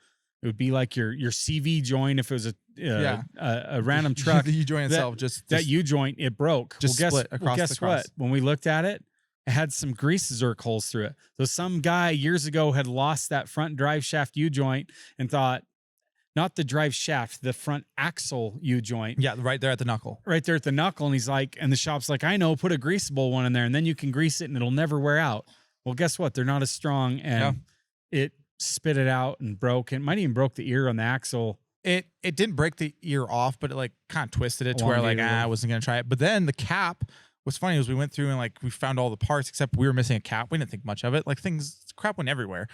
It would be like your CV joint if it was a random truck. The U joint itself, that U joint, it broke. Split across the cross. What? When we looked at it, it had some grease zerk holes through it. So some guy years ago had lost that front drive shaft U joint and thought, not the drive shaft, the front axle U joint. Yeah, right there at the knuckle. Right there at the knuckle. And he's like, and the shop's like, I know, put a Greasable one in there and then you can grease it and it'll never wear out. Well, guess what? They're not as strong, and it spit it out and broke. It might even broke the ear on the axle. It didn't break the ear off, but it like kind of twisted it to where like I wasn't gonna try it. But then the cap was funny as we went through and like we found all the parts except we were missing a cap. We didn't think much of it. Like crap went everywhere.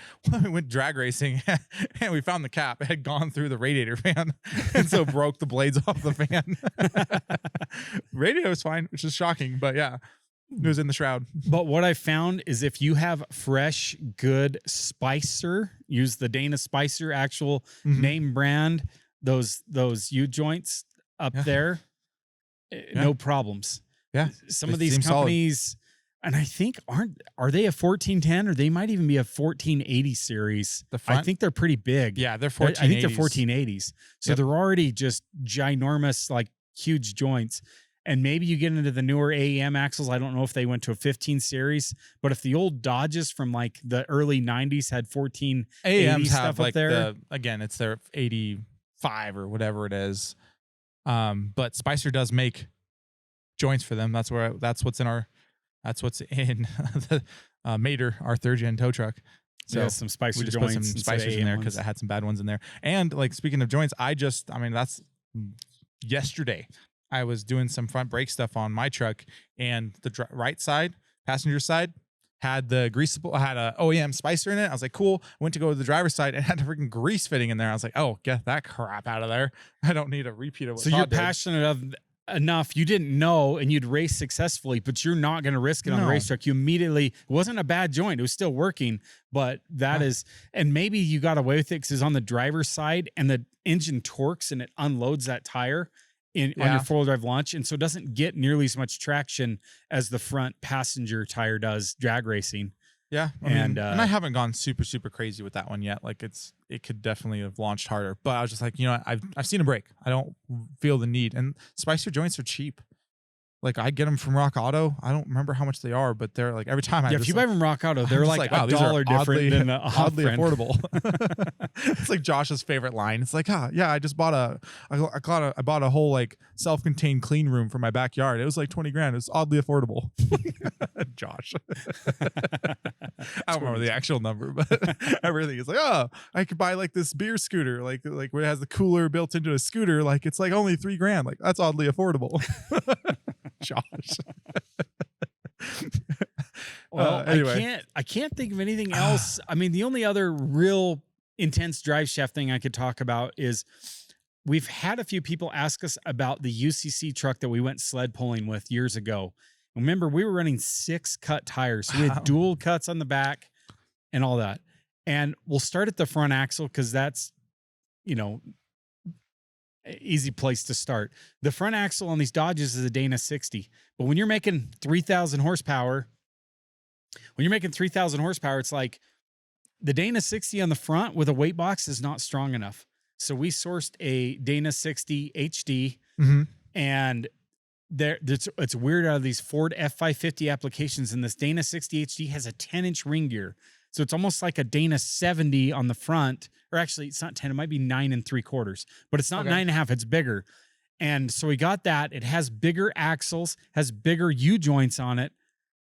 We went drag racing and we found the cap. It had gone through the radiator fan and so broke the blades off the fan. Radiator was fine, which is shocking, but yeah. It was in the shroud. But what I found is if you have fresh, good Spicer, use the Dana Spicer actual name brand, those U-joints up there, no problems. Yeah. Some of these companies, and I think are they a 1410 or they might even be a 1480 series. The front? I think they're pretty big. Yeah, they're 1480s. I think they're 1480s. So they're already just ginormous, like huge joints. And maybe you get into the newer AEM axles. I don't know if they went to a 15 series, but if the old Dodges from like the early 90s had 14 AEMs stuff have up like there. Again, it's their 85 or whatever it is. But Spicer does make joints for them. That's what's in the Mater, our 3rd gen tow truck. So yeah, some Spicer we just joints, put some Spicers in there because it had some bad ones in there. And like speaking of joints, that's yesterday. I was doing some front brake stuff on my truck, and the right side, passenger side, had the Greasable, had a OEM Spicer in it. I was like, cool. Went to go to the driver's side and had freaking grease fitting in there. I was like, oh, get that crap out of there. I don't need a repeat of what So Todd you're did. passionate enough, you didn't know, and you'd race successfully, but you're not going to risk it on the racetrack. You immediately, it wasn't a bad joint. It was still working, but that is, and maybe you got away with it because it's on the driver's side and the engine torques and it unloads that tire on your four-wheel drive launch. And so it doesn't get nearly as much traction as the front passenger tire does drag racing. Yeah. And I haven't gone super, super crazy with that one yet. Like it could definitely have launched harder, but I was just like, you know, I've seen a break. I don't feel the need. And Spicer joints are cheap. Like I get them from Rock Auto. I don't remember how much they are, but they're like every time if you buy from Rock Auto, they're like wow, $1 different than the oddly affordable. It's like Josh's favorite line. It's like, yeah, I just bought I bought a whole like self-contained clean room for my backyard. It was like 20 grand. It's oddly affordable. Josh. I don't remember the actual number, but everything is like, oh, I could buy like this beer scooter, like where it has the cooler built into a scooter. Like it's like only $3 grand. Like that's oddly affordable. Josh. Well, anyway. I can't think of anything else. I mean, the only other real intense drive shaft thing I could talk about is we've had a few people ask us about the UCC truck that we went sled pulling with years ago. Remember, we were running 6 cut tires. So we had dual cuts on the back and all that. And we'll start at the front axle because that's, you know, easy place to start. The front axle on these Dodges is a Dana 60, but when you're making 3,000 horsepower, it's like the Dana 60 on the front with a weight box is not strong enough. So we sourced a Dana 60 HD, and it's weird out of these Ford F550 applications, and this Dana 60 HD has a 10-inch ring gear. So it's almost like a Dana 70 on the front, or actually it's not 10, it might be 9 3/4, but it's not 9.5, it's bigger. And so we got that. It has bigger axles, has bigger U-joints on it,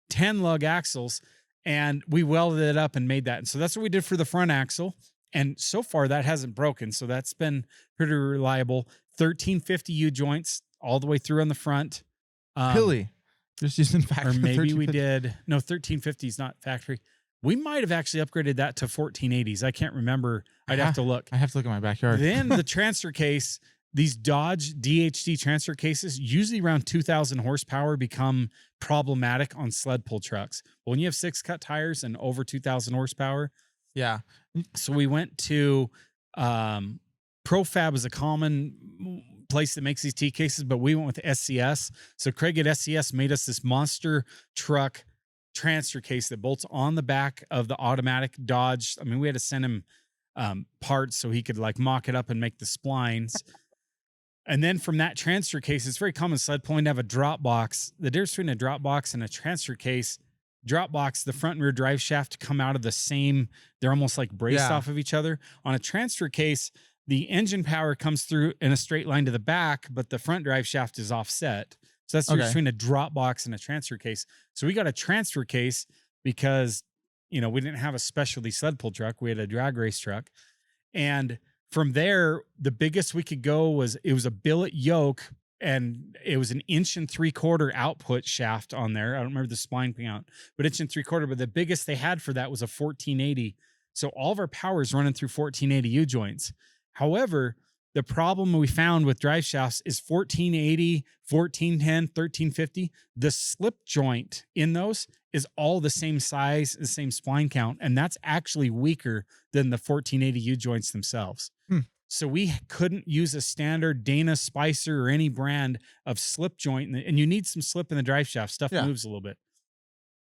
10 lug axles, and we welded it up and made that. And so that's what we did for the front axle. And so far that hasn't broken. So that's been pretty reliable. 1350 U-joints all the way through on the front. Really? Just using factory? Or maybe we did. No, 1350 is not factory. We might have actually upgraded that to 1480s. I can't remember. I'd have to look. I have to look at my backyard. Then the transfer case, these Dodge DHD transfer cases, usually around 2,000 horsepower, become problematic on sled pull trucks. But when you have 6 cut tires and over 2,000 horsepower. Yeah. So we went to ProFab is a common place that makes these T cases, but we went with SCS. So Craig at SCS made us this monster truck transfer case that bolts on the back of the automatic Dodge. I mean, we had to send him parts so he could like mock it up and make the splines. And then from that transfer case, it's very common sled pulling to have a drop box. The difference between a drop box and a transfer case, drop box, the front and rear drive shaft come out of the same, they're almost like braced off of each other. On a transfer case, the engine power comes through in a straight line to the back, but the front drive shaft is offset. So that's the difference between a drop box and a transfer case. So we got a transfer case because, you know, we didn't have a specialty sled pull truck. We had a drag race truck. And from there, the biggest we could go was, it was a billet yoke, and it was 1 3/4 output shaft on there. I don't remember the spline count, but 1 3/4. But the biggest they had for that was a 1480. So all of our power is running through 1480 U-joints. However, the problem we found with drive shafts is 1480, 1410, 1350. The slip joint in those is all the same size, the same spline count, and that's actually weaker than the 1480 U-joints themselves. So we couldn't use a standard Dana Spicer or any brand of slip joint, and you need some slip in the drive shaft. Stuff moves a little bit.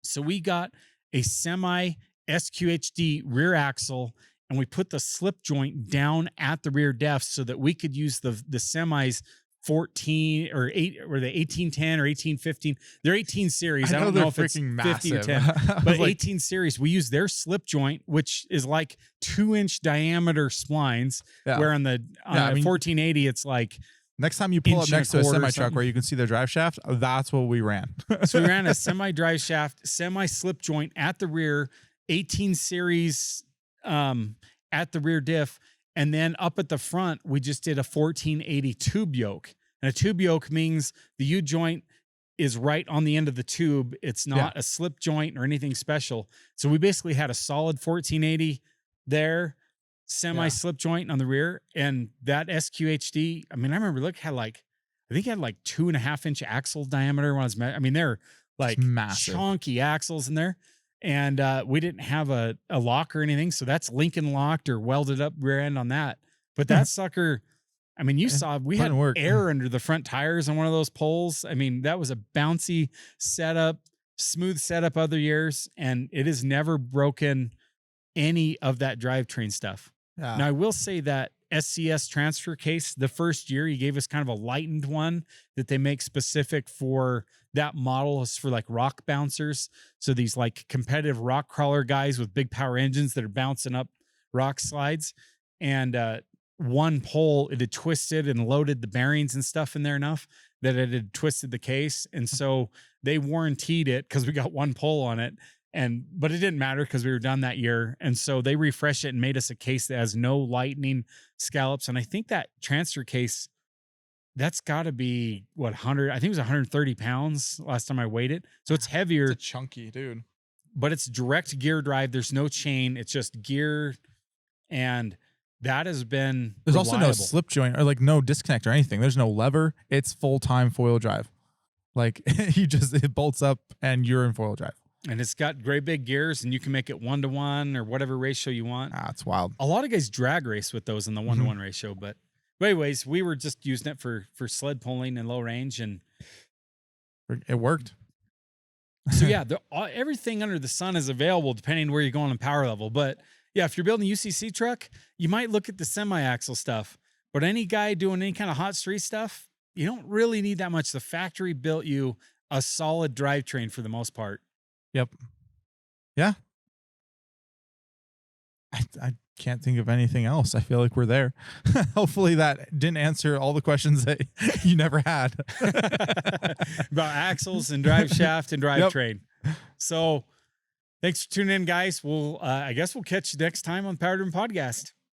So we got a semi SQHD rear axle, and we put the slip joint down at the rear def so that we could use the semi's 14 or 8 or the 1810 or 1815. They're 18 series. I don't know if it's 50 or 10, but 18 series. We use their slip joint, which is like 2-inch diameter splines. Where on the 1480, it's like next time you pull up next to a semi truck where you can see their drive shaft, that's what we ran. So we ran a semi drive shaft, semi slip joint at the rear, 18 series at the rear diff. And then up at the front, we just did a 1480 tube yoke. And a tube yoke means the U-joint is right on the end of the tube. It's not a slip joint or anything special. So we basically had a solid 1480 there, semi slip joint on the rear. And that SQHD, I mean, I remember had like, I think it had like 2.5-inch axle diameter when I was, I mean, they're like massive, chunky axles in there. And we didn't have a lock or anything. So that's Lincoln locked or welded up rear end on that. But that sucker, I mean, you saw we had air under the front tires on one of those poles. I mean, that was a bouncy setup, smooth setup other years, and it has never broken any of that drivetrain stuff. Yeah. Now, I will say that SCS transfer case, the first year he gave us kind of a lightened one that they make specific for that model, is for like rock bouncers. So these like competitive rock crawler guys with big power engines that are bouncing up rock slides. And one pole, it had twisted and loaded the bearings and stuff in there enough that it had twisted the case. And so they warrantied it because we got one pole on it. But it didn't matter because we were done that year. And so they refreshed it and made us a case that has no lightning scallops. And I think that transfer case, that's got to be what, 100, I think it was 130 pounds last time I weighed it. So it's heavier. It's chunky, dude. But it's direct gear drive. There's no chain. It's just gear. And that has been There's reliable. also no slip joint or like no disconnect or anything. There's no lever. It's full-time four-wheel drive. Like it bolts up and you're in four-wheel drive. And it's got great big gears, and you can make it 1-to-1 or whatever ratio you want. It's wild. A lot of guys drag race with those in the 1-to-1 ratio, but anyways, we were just using it for sled pulling and low range, and it worked. So yeah, everything under the sun is available depending where you're going in power level. But yeah, if you're building a UCC truck, you might look at the semi-axle stuff. But any guy doing any kind of hot street stuff, you don't really need that much. The factory built you a solid drivetrain for the most part. Yep. Yeah. I can't think of anything else. I feel like we're there. Hopefully that didn't answer all the questions that you never had about axles and drive shaft and drivetrain. Yep. So thanks for tuning in, guys. I guess we'll catch you next time on Power Driven Podcast.